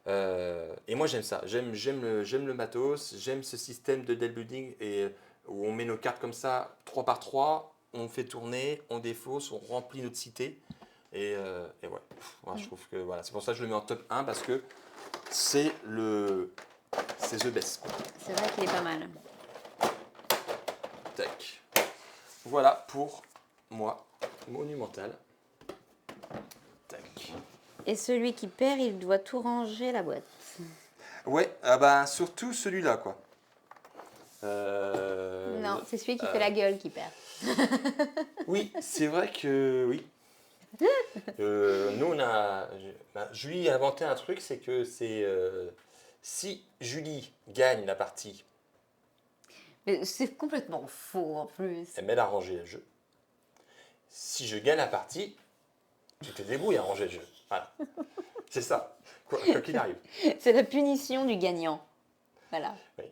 Et moi j'aime ça. J'aime le matos. J'aime ce système de deck building où on met nos cartes comme ça, 3 par 3. On fait tourner, on défausse, on remplit notre cité. Et ouais, je trouve que voilà, c'est pour ça que je le mets en top 1 parce que c'est the best. C'est vrai qu'il est pas mal. Tac. Voilà pour moi, monumental. Tac. Et celui qui perd, il doit tout ranger la boîte. Ouais, surtout celui-là quoi. Non, c'est celui qui fait la gueule qui perd. Oui, c'est vrai que oui. Nous, Julie a inventé un truc, c'est que si Julie gagne la partie, Mais c'est complètement faux en plus. elle m'aide à ranger le jeu. Si je gagne la partie, tu te débrouilles à ranger le jeu. Voilà. C'est ça, quoi qu'il arrive. C'est la punition du gagnant. Voilà. Oui.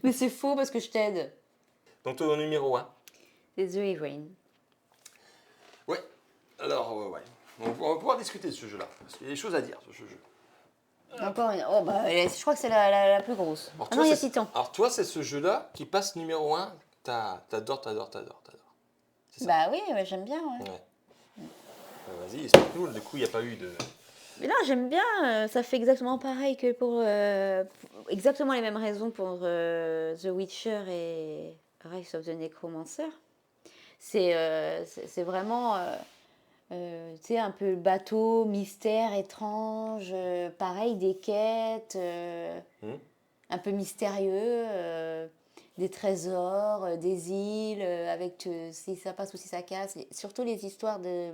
Mais c'est faux parce que je t'aide. Donc, ton numéro 1. C'est The Ivrain. Ouais. Alors, ouais. On va pouvoir discuter de ce jeu-là. Parce qu'il y a des choses à dire sur ce jeu. Encore une. Oh, bah, je crois que c'est la plus grosse. Alors, Ah non, il y a c'est- Titan. alors, toi, c'est ce jeu-là qui passe numéro 1. T'adores. C'est ça. Bah oui, ouais, j'aime bien, ouais. Ouais. Vas-y, explique-nous. Du coup, il n'y a pas eu de... Mais là, j'aime bien. Ça fait exactement pareil que exactement les mêmes raisons pour The Witcher et Rise of the Necromancer. C'est vraiment. Tu sais, un peu bateau, mystère, étrange, pareil, des quêtes, un peu mystérieux, des trésors, des îles, avec si ça passe ou si ça casse. Surtout les histoires de.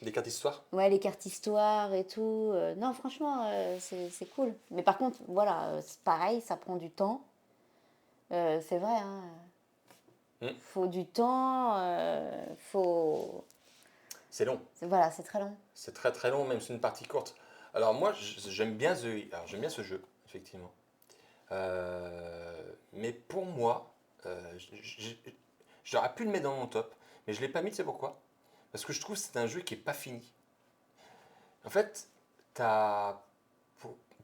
Des cartes d'histoire? Ouais, les cartes histoire et tout. Non, franchement, c'est cool. Mais par contre, voilà, c'est pareil, ça prend du temps. C'est vrai, hein. Faut du temps, faut. C'est long. Voilà, c'est très long. C'est très très long, même si c'est une partie courte. Alors moi, j'aime bien j'aime bien ce jeu, effectivement. Mais pour moi, j'aurais pu le mettre dans mon top, mais je ne l'ai pas mis, tu sais pourquoi? Parce que je trouve que c'est un jeu qui n'est pas fini. En fait,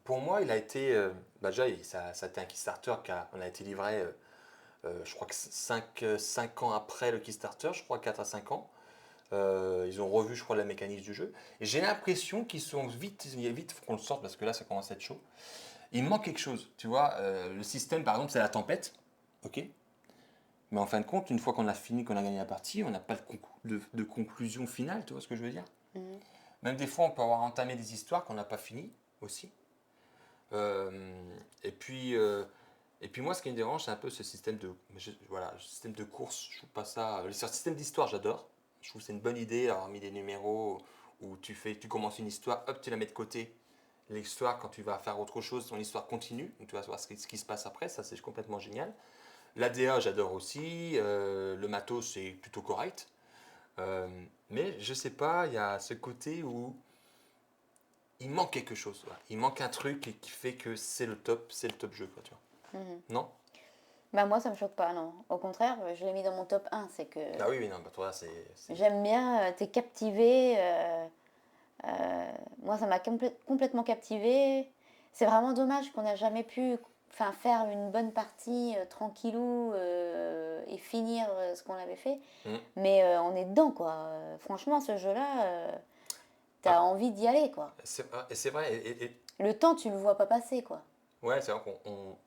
pour moi, il a été... déjà, ça a été un Kickstarter on a été livré, je crois que 5 ans après le Kickstarter, je crois 4 à 5 ans. Ils ont revu, je crois, la mécanique du jeu. Et j'ai l'impression qu'ils sont vite, il faut qu'on le sorte parce que là, ça commence à être chaud. Il manque quelque chose, tu vois. Le système, par exemple, c'est la tempête, ok. Mais en fin de compte, une fois qu'on a fini, qu'on a gagné la partie, on n'a pas de conclusion finale, tu vois ce que je veux dire. Même des fois, on peut avoir entamé des histoires qu'on n'a pas finies aussi. Et puis moi, ce qui me dérange, c'est un peu ce système voilà, le système de course. Je trouve pas ça. Le système d'histoire, j'adore. Je trouve que c'est une bonne idée d'avoir mis des numéros où tu commences une histoire, hop, tu la mets de côté. L'histoire, quand tu vas faire autre chose, ton histoire continue. Donc tu vas savoir ce qui se passe après. Ça, c'est complètement génial. L'ADA, j'adore aussi. Le matos, c'est plutôt correct. Mais je sais pas, il y a ce côté où il manque quelque chose. Ouais. Il manque un truc qui fait que c'est le top jeu, quoi, tu vois. Non? Bah moi, ça me choque pas, non. Au contraire, je l'ai mis dans mon top 1. C'est que Ah oui, non, bah toi, j'aime bien, t'es captivé. Moi, ça m'a complètement captivé. C'est vraiment dommage qu'on n'a jamais pu faire une bonne partie tranquillou et finir ce qu'on avait fait. Mais on est dedans, quoi. Franchement, ce jeu-là, t'as envie d'y aller, quoi. C'est vrai. Le temps, tu le vois pas passer, quoi. Ouais, c'est vrai qu'on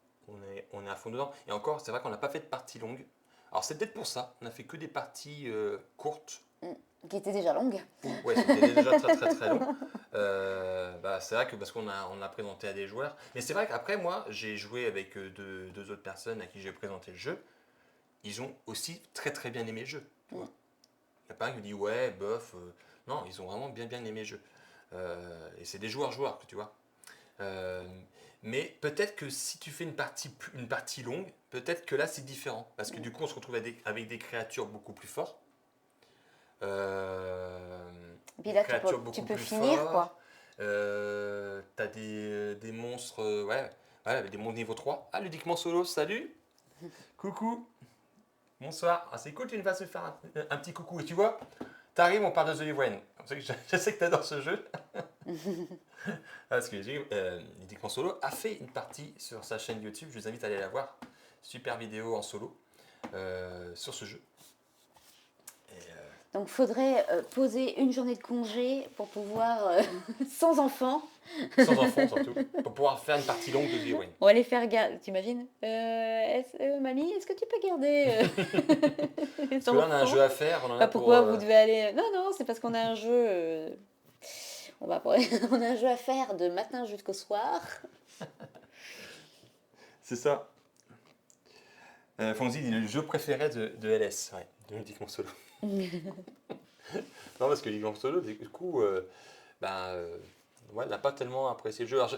est à fond dedans. Et encore, c'est vrai qu'on n'a pas fait de partie longue. Alors c'est peut-être pour ça. On a fait que des parties courtes. Qui était déjà longue. Ouais, c'était déjà très très très long. C'est vrai que parce qu'on a présenté à des joueurs. Mais c'est vrai qu'après, moi, j'ai joué avec deux autres personnes à qui j'ai présenté le jeu. Ils ont aussi très très bien aimé le jeu. Tu vois. Il n'y a pas un qui me dit ouais, bof. Non, ils ont vraiment bien bien aimé le jeu. Et c'est des joueurs que tu vois. Mais peut-être que si tu fais une partie longue, peut-être que là c'est différent. Parce que du coup on se retrouve avec des créatures beaucoup plus fortes. Et puis là tu peux finir quoi. T'as des monstres, ouais, avec des monstres niveau 3. Ah, Ludiquement Solo, salut. Coucou. Bonsoir. Ah, c'est cool, tu nous fasses faire un petit coucou. Et tu vois, t'arrives, on parle de The Livrain. Je sais que t'adores ce jeu. Parce que Ludiquement Solo a fait une partie sur sa chaîne YouTube. Je vous invite à aller la voir. Super vidéo en solo sur ce jeu. Donc, faudrait poser une journée de congé pour pouvoir, sans enfants. Sans enfants surtout, pour pouvoir faire une partie longue de The Livrain. On va les faire garder. T'imagines Mamie, est-ce que tu peux garder Parce que là, on a un jeu à faire. On en a pourquoi vous devez aller. Non, c'est parce qu'on a un jeu. On a un jeu à faire de matin jusqu'au soir. C'est ça. Fonzie dit le jeu préféré de LS, ouais, de Ludiquement Solo. Non, parce que Ludiquement Solo, du coup, ouais, il n'a pas tellement apprécié le jeu. Alors,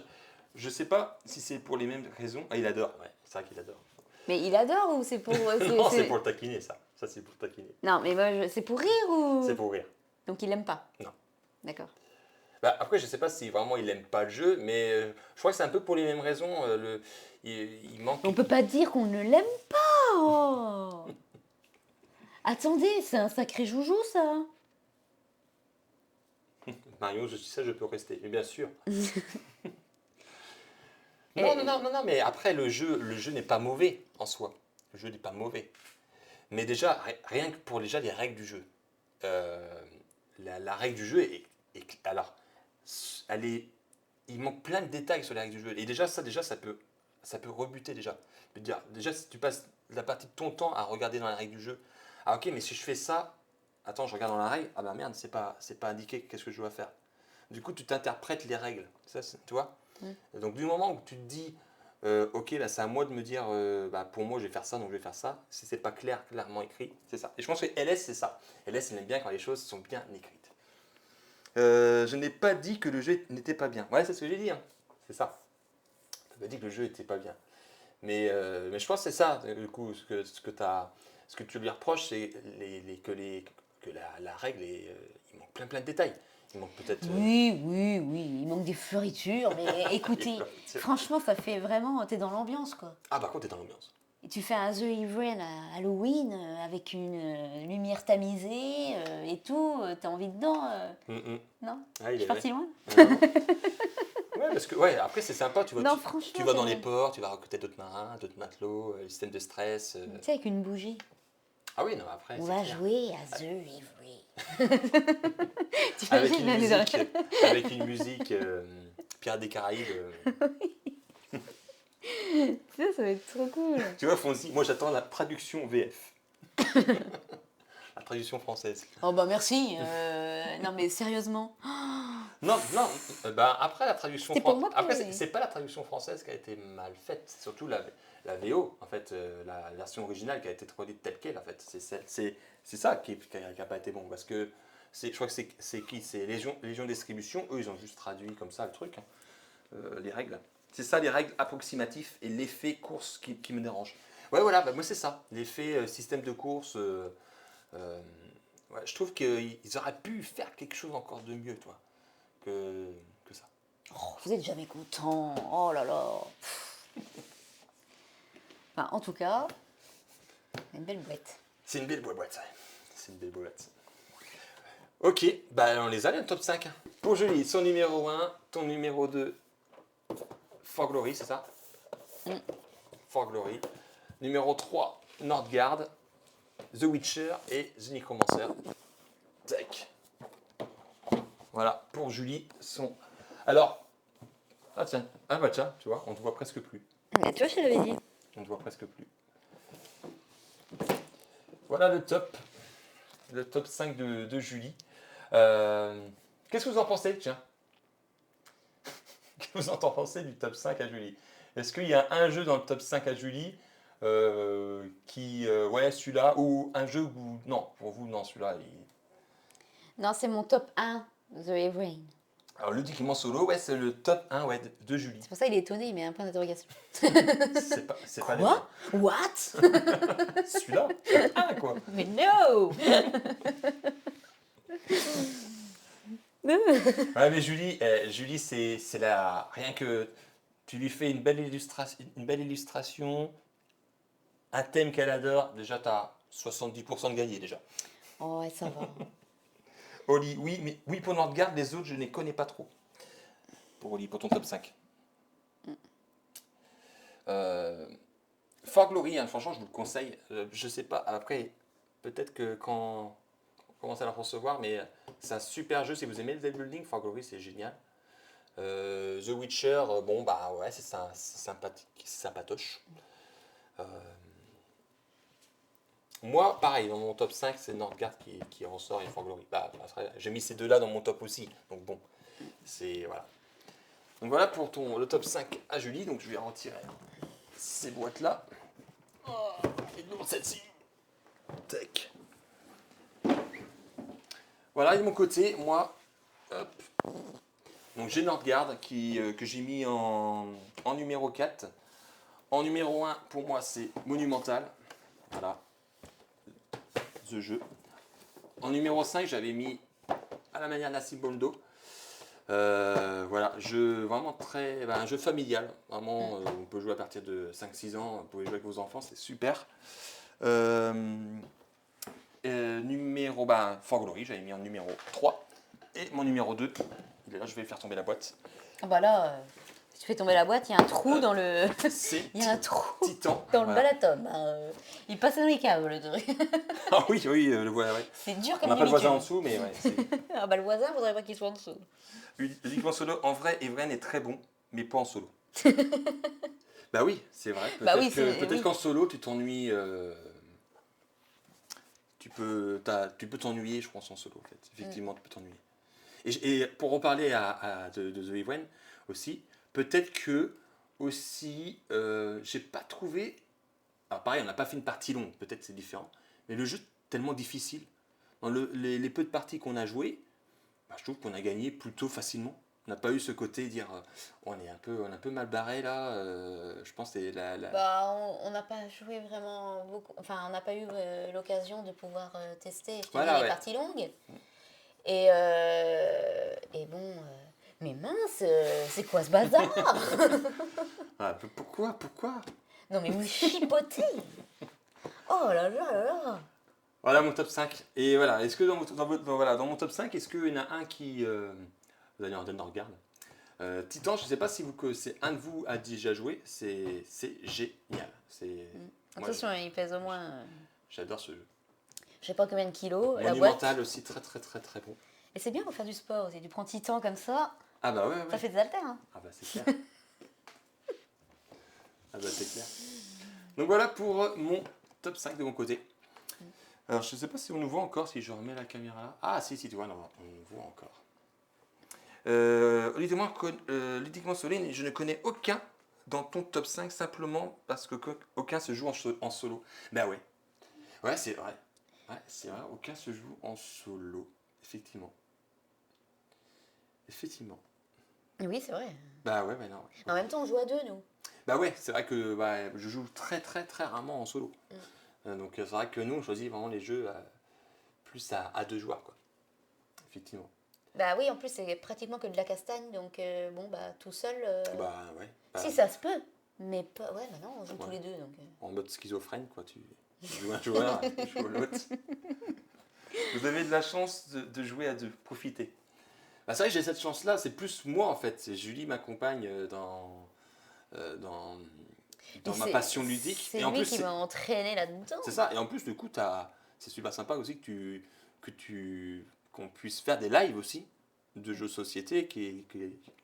je sais pas si c'est pour les mêmes raisons. Ah, il adore, ouais, c'est vrai qu'il adore. Mais il adore ou c'est pour. Non, c'est pour le taquiner, ça. Ça, c'est pour le taquiner. Non, mais moi, c'est pour rire ou. C'est pour rire. Donc il l'aime pas. Non. D'accord. Après, je sais pas si vraiment il aime pas le jeu, mais je crois que c'est un peu pour les mêmes raisons. Il manque. On peut pas dire qu'on ne l'aime pas. Oh. Attendez, c'est un sacré joujou ça. Mario, je suis ça, je peux rester. Mais bien sûr. Non, mais après, le jeu n'est pas mauvais en soi. Le jeu n'est pas mauvais. Mais déjà, rien que pour déjà les règles du jeu. Euh, la règle du jeu alors, elle est, il manque plein de détails sur les règles du jeu. Et déjà, ça peut rebuter déjà. Je veux dire, déjà, si tu passes la partie de ton temps à regarder dans les règles du jeu, ah ok, mais si je fais ça, attends, je regarde dans la règle, ah bah merde, c'est pas indiqué, qu'est-ce que je dois faire. Du coup, tu t'interprètes les règles, tu vois. Donc du moment où tu te dis, ok, là c'est à moi de me dire, bah, pour moi je vais faire ça, donc je vais faire ça, si c'est pas clairement écrit, c'est ça. Et je pense que LS c'est ça. LS elle aime bien quand les choses sont bien écrites. Je n'ai pas dit que le jeu n'était pas bien. Ouais, c'est ce que j'ai dit, hein. C'est ça. Je n'ai pas dit que le jeu n'était pas bien. Mais je pense que c'est ça, du coup, ce que tu lui reproches, c'est que la règle, il manque plein de détails. Il manque peut-être... Oui, il manque des fioritures, mais écoutez, franchement, ça fait vraiment, t'es dans l'ambiance, quoi. Ah, par contre, t'es dans l'ambiance. Et tu fais un The Evil à Halloween avec une lumière tamisée et tout, t'as envie dedans, non? Ah, Je suis partie loin? Non. Ouais, parce que ouais, après c'est sympa, Non, tu franchement, vas c'est dans les vrai. ports, tu vas recruter d'autres marins, d'autres matelots, le système de stress. Tu sais, avec une bougie. Ah oui, non, après On c'est va clair. jouer à The Evil. Avec T'imagines une la musique, avec une musique Pirates des Caraïbes. Ça va être trop cool. Tu vois, Fonzie, moi j'attends la traduction VF. La traduction française. Oh bah merci. Non mais sérieusement. Non, bah après la traduction C'était pour française. moi Après, que... c'est pas la traduction française qui a été mal faite, c'est surtout la VO, en fait, la version originale qui a été traduite telle qu'elle, en fait. C'est ça qui a pas été bon, parce que je crois que c'est qui? C'est Légion Distribution, eux ils ont juste traduit comme ça le truc, hein, les règles. C'est ça les règles approximatives et l'effet course qui me dérange. Ouais, voilà, bah, moi c'est ça, l'effet système de course. Euh, ouais, je trouve qu'ils auraient pu faire quelque chose encore de mieux, toi, que ça. Oh, vous êtes jamais content. Oh là là. Enfin, en tout cas, une belle boîte. C'est une belle boîte, ça. C'est une belle boîte. Ok, bah on les a, le top 5. Pour Julie, son numéro 1, ton numéro 2, For Glory, c'est ça? For Glory. Numéro 3, Nordgard, The Witcher et The Necromancer. Tac. Voilà, pour Julie, son... Alors, ah tiens, ah bah tiens, tu vois, on te voit presque plus. Mais tu vois, je te l'avais dit. On te voit presque plus. Voilà le top 5 de Julie. Qu'est-ce que vous en pensez, tiens? Qu'est-ce que vous en pensez du top 5 à Julie? Est-ce qu'il y a un jeu dans le top 5 à Julie ouais, celui-là, ou un jeu où... Non, pour vous, non, celui-là, Non, c'est mon top 1, The Evil. Alors, le document solo, ouais, c'est le top 1 ouais, de Julie. C'est pour ça qu'il est étonné, il met un point d'interrogation. C'est pas Quoi? What? celui-là, ah, quoi. Mais no. Ouais, mais Julie c'est la... Rien que tu lui fais une belle illustration, un thème qu'elle adore, déjà, tu as 70% de gagné, déjà. Oh, ouais, ça va. Oli, oui, mais oui pour Nordgard, les autres je ne les connais pas trop. Pour Oli, pour ton top 5. For Glory, hein, franchement je vous le conseille. Je sais pas, après, peut-être que quand on commence à le recevoir, mais c'est un super jeu si vous aimez le deck building, For Glory c'est génial. The Witcher, bon bah ouais, c'est sympathique, c'est sympatoche. Moi, pareil, dans mon top 5, c'est Nordgard qui ressort et For Glory. Bah, j'ai mis ces deux-là dans mon top aussi. Donc bon, c'est... Voilà. Donc voilà pour le top 5 à Julie. Donc je vais retirer ces boîtes-là. Oh, et lourde celle-ci. Tac. Voilà, et de mon côté, moi, hop. Donc j'ai Nordgard que j'ai mis en numéro 4. En numéro 1, pour moi, c'est Monumental. Voilà. The jeu. En numéro 5, j'avais mis à la manière Nassim Boldo. Voilà, vraiment un jeu familial. Vraiment, on peut jouer à partir de 5-6 ans. Vous pouvez jouer avec vos enfants, c'est super. Numéro, For Glory, j'avais mis en numéro 3. Et mon numéro 2, là, je vais faire tomber la boîte. Ah bah là, Si tu fais tomber la boîte, il y a un trou dans le... C'est Il y a un trou Titan. dans le Voilà. Balaton. Il passe dans les câbles, le truc. Ah oui, oui, le voilà, ouais. C'est dur On comme n'a pas le voisin en d'habitude. dessous, mais ouais. Ah bah le voisin, faudrait pas qu'il soit en dessous. Uniquement solo, en vrai, Evren est très bon, mais pas en solo. Bah oui, c'est vrai. Bah oui, Peut-être oui. qu'en solo, tu t'ennuies. Tu peux t'ennuyer, je pense, en solo, en fait. Effectivement, tu peux t'ennuyer. Et pour reparler de The Evren aussi, peut-être que aussi, j'ai pas trouvé. Alors pareil, on n'a pas fait une partie longue, peut-être c'est différent. Mais le jeu est tellement difficile. Dans les peu de parties qu'on a jouées, bah, je trouve qu'on a gagné plutôt facilement. On n'a pas eu ce côté dire on est un peu mal barré là. Je pense que c'est Bah, on n'a pas joué vraiment beaucoup. Enfin, on n'a pas eu l'occasion de pouvoir tester, je te Voilà, dis, les ouais. parties longues. Et bon, mais mince, c'est quoi ce bazar? Ah, pourquoi Non, mais vous chipotez! Oh là là là là! Voilà mon top 5. Et voilà, est-ce que dans mon top 5, est-ce qu'il y en a un qui. Vous allez en donner un regard. Titan, je ne sais pas si c'est un de vous a déjà joué, c'est génial. Moi, Attention, il pèse au moins, j'adore ce jeu. je sais pas combien de kilos, la boîte. Monumental aussi, très très très très bon. Et c'est bien pour faire du sport aussi. Tu prends Titan comme ça, Ah bah ouais, ça ouais. fait des haltères. Hein. Ah bah c'est clair. Ah bah c'est clair. Donc voilà pour mon top 5 de mon côté. Alors je ne sais pas si on nous voit encore, si je remets la caméra là. Ah si, tu vois, on nous voit encore. Ludiquement Solène, je ne connais aucun dans ton top 5 simplement parce que aucun se joue en solo. Bah ouais. Ouais, c'est vrai. Ouais, c'est vrai, aucun se joue en solo. Effectivement. Effectivement. Oui, c'est vrai. Bah ouais, bah non. En même temps, on joue à deux, nous. Bah ouais, c'est vrai que je joue très très très rarement en solo. Donc c'est vrai que nous, on choisit vraiment les jeux plus à deux joueurs, quoi. Effectivement. Bah oui, en plus, c'est pratiquement que de la castagne, donc bon, bah tout seul. Bah ouais. Bah, Si, ça se peut. Mais pas. Ouais, bah non, on joue tous les deux, donc. en mode schizophrène, quoi. Tu joues un joueur, tu joues l'autre. Vous avez de la chance de jouer à deux, profitez. Bah, c'est vrai que j'ai cette chance-là, c'est plus moi en fait. C'est Julie, ma compagne, dans ma passion ludique. C'est Et en lui plus, qui m'a entraîné là-dedans. c'est ça. Et en plus, du coup, c'est super sympa aussi qu'on puisse faire des lives aussi de jeux de société qui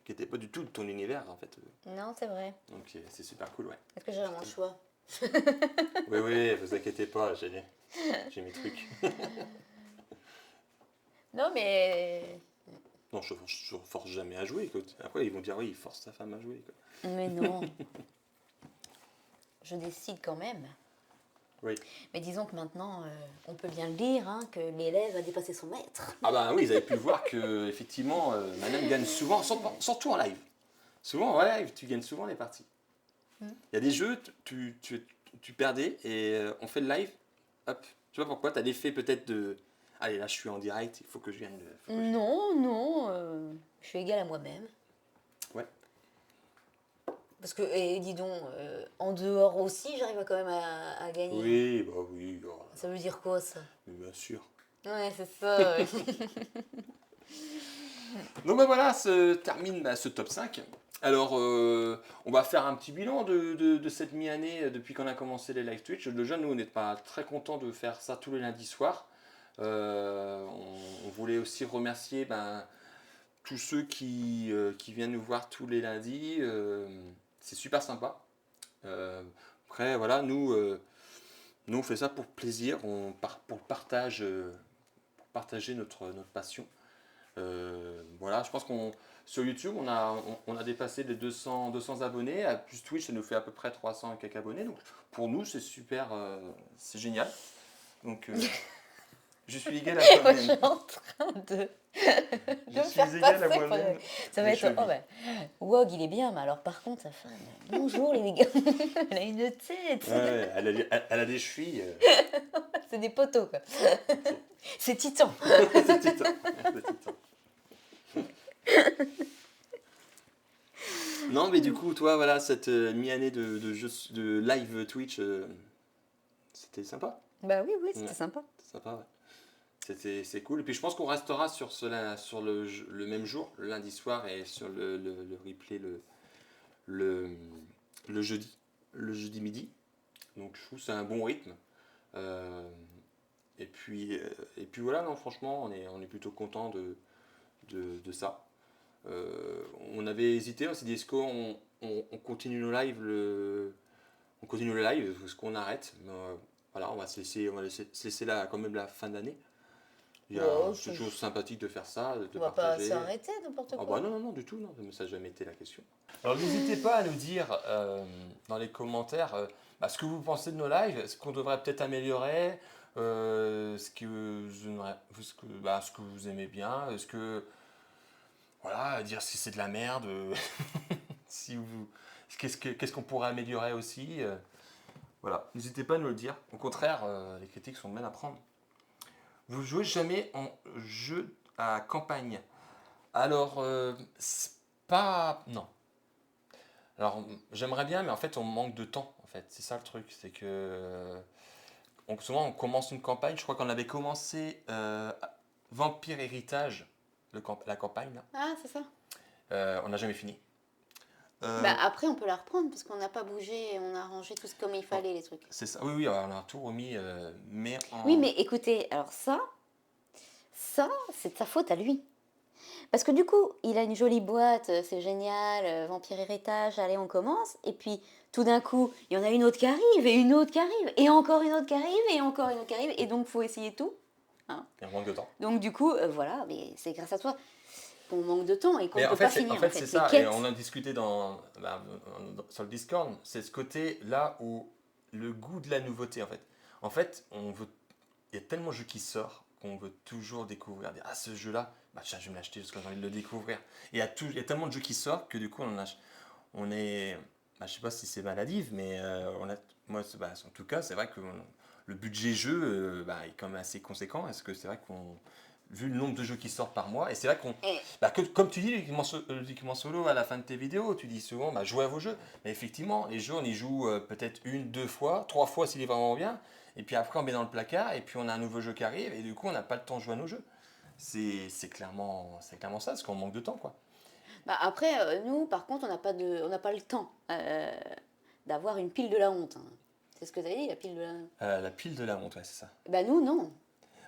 n'étaient pas du tout de ton univers en fait. Non, c'est vrai. Donc c'est super cool, ouais. Est-ce que j'ai vraiment le choix? Oui, oui, vous inquiétez pas, j'ai mes trucs. Non, mais. Non, je force jamais à jouer. Quoi. Après, ils vont dire oui, il force sa femme à jouer. Quoi. Mais non. Je décide quand même. Oui. Mais disons que maintenant, on peut bien le dire, hein, que l'élève a dépassé son maître. Ah bah oui, vous avez pu voir que effectivement, Madame gagne souvent, surtout en live. Souvent en live, tu gagnes souvent les parties. Il y a des jeux, tu perdais et on fait le live, hop. Tu vois pourquoi? Tu as l'effet peut-être de... Allez, là, je suis en direct, il faut que je gagne. Non, non, je suis égale à moi-même. Ouais. Parce que, et dis donc, en dehors aussi, j'arrive quand même à gagner. Oui, bah oui. Oh. Ça veut dire quoi, ça? Bien sûr. Ouais, c'est ça. Ouais. Donc bah voilà, se termine ce top 5. Alors, on va faire un petit bilan de cette mi-année depuis qu'on a commencé les live Twitch. Déjà, nous, on n'est pas très contents de faire ça tous les lundis soirs. On voulait aussi remercier tous ceux qui viennent nous voir tous les lundis. C'est super sympa. Après, voilà, nous, on fait ça pour plaisir, pour partager notre passion. Voilà, je pense qu'on sur YouTube, on a dépassé les 200 abonnés. Plus Twitch, ça nous fait à peu près 300 et quelques abonnés. Donc pour nous, c'est super, c'est génial. Donc je suis égal à Moi, je moi-même. suis en train de Je me suis faire égal à passer moi-même. Ça va être. Oh, bah, Wog, il est bien, mais alors par contre, sa femme. Bonjour les gars. Elle a une tête. Ouais, elle a des chevilles. C'est des poteaux, quoi. C'est Titan. C'est Titan. C'est Titan. Non, mais du coup, toi, voilà, cette mi-année de live Twitch, c'était sympa. Bah oui, oui, c'était Ouais. sympa. C'est sympa, ouais. C'est cool. Et puis je pense qu'on restera sur le même jour, le lundi soir, et sur le replay le, le jeudi midi. Donc je trouve que c'est un bon rythme. Euh, et puis voilà, non, franchement, on est plutôt content de ça. On avait hésité, on s'est dit est-ce qu'on continue nos lives on continue le live, est-ce qu'on arrête? Mais, voilà, on va se laisser là quand même la fin d'année. Bon, C'est toujours sympathique de faire ça, de on va pas partager. s'arrêter n'importe Ah quoi. bah non, non, non, du tout, non, ça n'a jamais été la question. Alors n'hésitez pas à nous dire dans les commentaires ce que vous pensez de nos lives, ce qu'on devrait peut-être améliorer, ce que vous aimez bien, voilà, dire si c'est de la merde, si vous, qu'est-ce qu'on pourrait améliorer aussi. Voilà, n'hésitez pas à nous le dire. Au contraire, les critiques sont bien à prendre. Vous jouez jamais en jeu à campagne? Alors, c'est pas... Non. Alors, j'aimerais bien, mais en fait, on manque de temps, en fait. C'est ça le truc, c'est que... souvent, on commence une campagne, je crois qu'on avait commencé Vampire Héritage, la campagne, là. Ah, c'est ça. On n'a jamais fini. Bah après, on peut la reprendre parce qu'on n'a pas bougé et on a rangé tout comme il fallait, les trucs. C'est ça, oui, oui, on a tout remis, mais en... Oui, mais écoutez, alors ça, c'est de sa faute à lui. Parce que du coup, il a une jolie boîte, c'est génial, Vampire Héritage, allez, on commence. Et puis, tout d'un coup, il y en a une autre qui arrive, et une autre qui arrive, et encore une autre qui arrive, et encore une autre qui arrive. Et donc, il faut essayer tout. Hein. Et on manque de temps. Donc, du coup, voilà, mais c'est grâce à toi qu'on manque de temps et qu'on ne peut en fait, pas finir. En fait, c'est les ça, quêtes. et on a discuté sur le Discord, c'est ce côté là où le goût de la nouveauté, en fait. En fait, il y a tellement de jeux qui sortent qu'on veut toujours découvrir. Dire, ah, ce jeu-là, tiens, je vais me l'acheter parce que j'ai envie de le découvrir. Et il y a tellement de jeux qui sortent que du coup, on est, je sais pas si c'est maladif, mais en tout cas, c'est vrai que le budget jeu est quand même assez conséquent. Est-ce que c'est vrai vu le nombre de jeux qui sortent par mois, et c'est vrai comme tu dis, l'équipement solo à la fin de tes vidéos, tu dis souvent, jouez à vos jeux. Mais effectivement, les jeux, on y joue peut-être 1, 2 fois, 3 fois s'il est vraiment bien, et puis après on met dans le placard, et puis on a un nouveau jeu qui arrive, et du coup on n'a pas le temps de jouer à nos jeux. C'est clairement ça, parce qu'on manque de temps, quoi. Après, nous, par contre, on n'a pas le temps d'avoir une pile de la honte. Hein. C'est ce que tu as dit, la pile de la honte. La pile de la honte, ouais, c'est ça. Bah nous, non.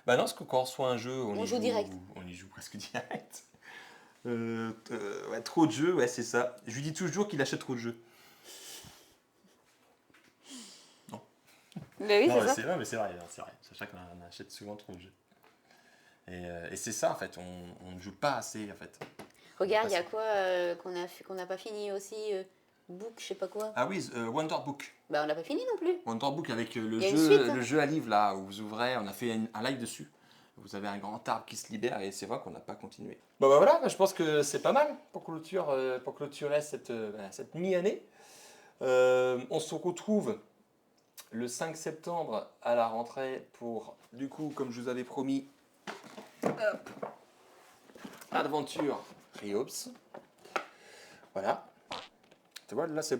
Non, parce que quand on reçoit un jeu, On joue direct. On y joue presque direct. Trop de jeux, ouais, c'est ça. Je lui dis toujours qu'il achète trop de jeux. Non. Bah oui, c'est ça. C'est vrai, mais c'est vrai. C'est vrai qu'on achète souvent trop de jeux. Et c'est ça, en fait. On ne joue pas assez, en fait. Regarde, il y a quoi qu'on n'a pas fini aussi Book, je sais pas quoi. Ah oui, Wonder Book. Bah on n'a pas fini non plus. Wonder Book avec Il y a une suite, hein. le jeu à livre, là, où vous ouvrez. On a fait un live dessus. Vous avez un grand arbre qui se libère et c'est vrai qu'on n'a pas continué. Bon voilà, je pense que c'est pas mal pour clôturer cette mi-année. On se retrouve le 5 septembre à la rentrée pour, du coup, comme je vous avais promis, Adventure Riops. Voilà. Tu vois, là c'est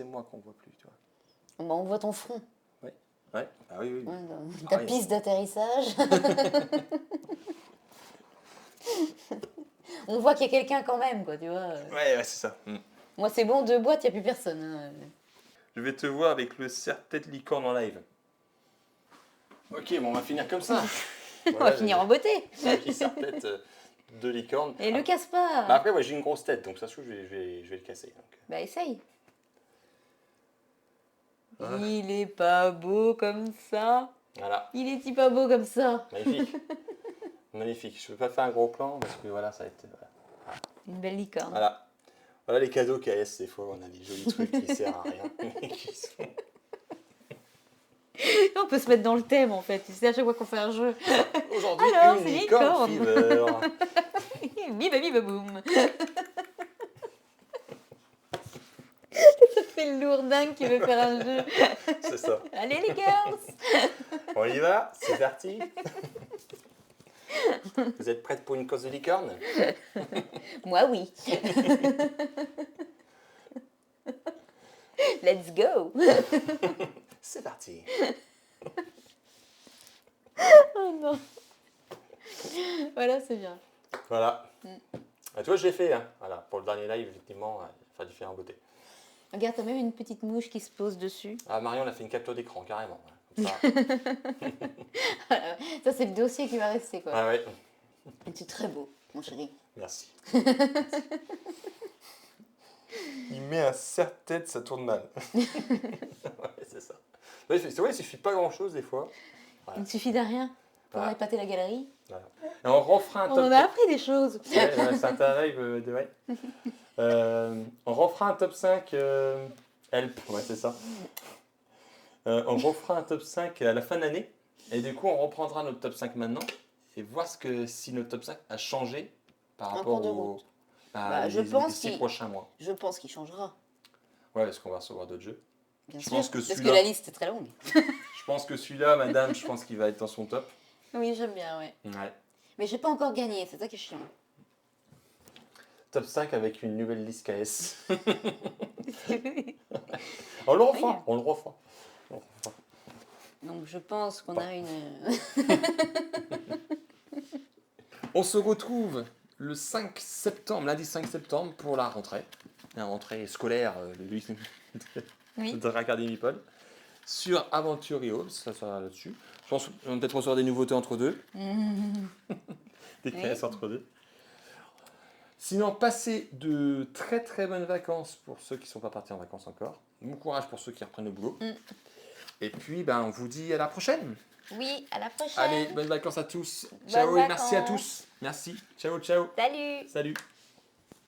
moi qu'on voit plus, tu vois. Bah, on voit ton front. Ouais. Ah oui. Ouais, ta piste d'atterrissage. On voit qu'il y a quelqu'un quand même, quoi, tu vois. Ouais, c'est ça. Moi, c'est bon, 2 boîtes, il n'y a plus personne. Hein. Je vais te voir avec le serre-tête licorne en live. Ok, bon, on va finir comme ça. On va finir en beauté. Un petit serre-tête de licorne. Et le casse pas. Après, j'ai une grosse tête, donc ça se trouve, je vais le casser. Donc. Bah, essaye. Voilà. Il est pas beau comme ça. Voilà. Il est-il pas beau comme ça. Magnifique. Magnifique. Je ne peux pas faire un gros plan parce que voilà, ça va être. Voilà. Une belle licorne. Voilà les cadeaux KS, des fois, on a des jolis trucs qui servent à rien. On peut se mettre dans le thème en fait, tu sais, à chaque fois qu'on fait un jeu. Aujourd'hui, alors, une c'est licorne fever. Biba biba boum. Ça fait le lourdingue qui veut faire un jeu. C'est ça. Allez les girls. On y va, c'est parti. Vous êtes prête pour une cause de licorne? Moi oui. Let's go. C'est parti. Oh non. Voilà, c'est bien. Voilà. Et toi, j'ai fait. Hein. Voilà. Pour le dernier live, effectivement, il fallait faire en beauté. Regarde, t'as même une petite mouche qui se pose dessus. Ah, Marion, elle a fait une capture d'écran, carrément. Ouais. Comme ça. Ça, c'est le dossier qui va rester, quoi. Ah ouais, Et c'est très beau, mon chéri. merci. Il met un serre-tête, ça tourne mal. Ouais, c'est ça. Ouais, c'est vrai, il suffit pas grand-chose des fois. Il ne suffit de rien pour Voilà. épater la galerie. Voilà. Et on refera un On top en a appris des choses. Ouais, ça t'arrive de ouais. On refera un top 5 Help, ouais c'est ça. On refera un top 5 à la fin de l'année. Et du coup on reprendra notre top 5 maintenant et voir si notre top 5 a changé par En rapport cours de aux route. Je les pense 6 qu'il- prochains mois. Je pense qu'il changera. Ouais, parce qu'on va recevoir d'autres jeux. Bien Je sûr. pense que Parce que celui-là- la liste est très longue. Je pense que celui-là, madame, je pense qu'il va être dans son top. Oui, j'aime bien, ouais. Ouais. Mais j'ai pas encore gagné, c'est ça qui est chiant. Top 5 avec une nouvelle liste KS. On le refera, on le refera. On le refera. Donc je pense qu'on a une... On se retrouve le 5 septembre, lundi 5 septembre, pour la rentrée. La rentrée scolaire Oui. de l'Académie Paul. Sur Aventurio, ça sera là-dessus. Je pense qu'on va peut-être recevoir des nouveautés entre deux. Des créations entre deux. Sinon, passez de très très bonnes vacances pour ceux qui ne sont pas partis en vacances encore. Bon courage pour ceux qui reprennent le boulot. Et puis, on vous dit à la prochaine. Oui, à la prochaine. Allez, bonnes vacances à tous. Ciao et merci à tous. Merci. Ciao, ciao. Salut. Salut.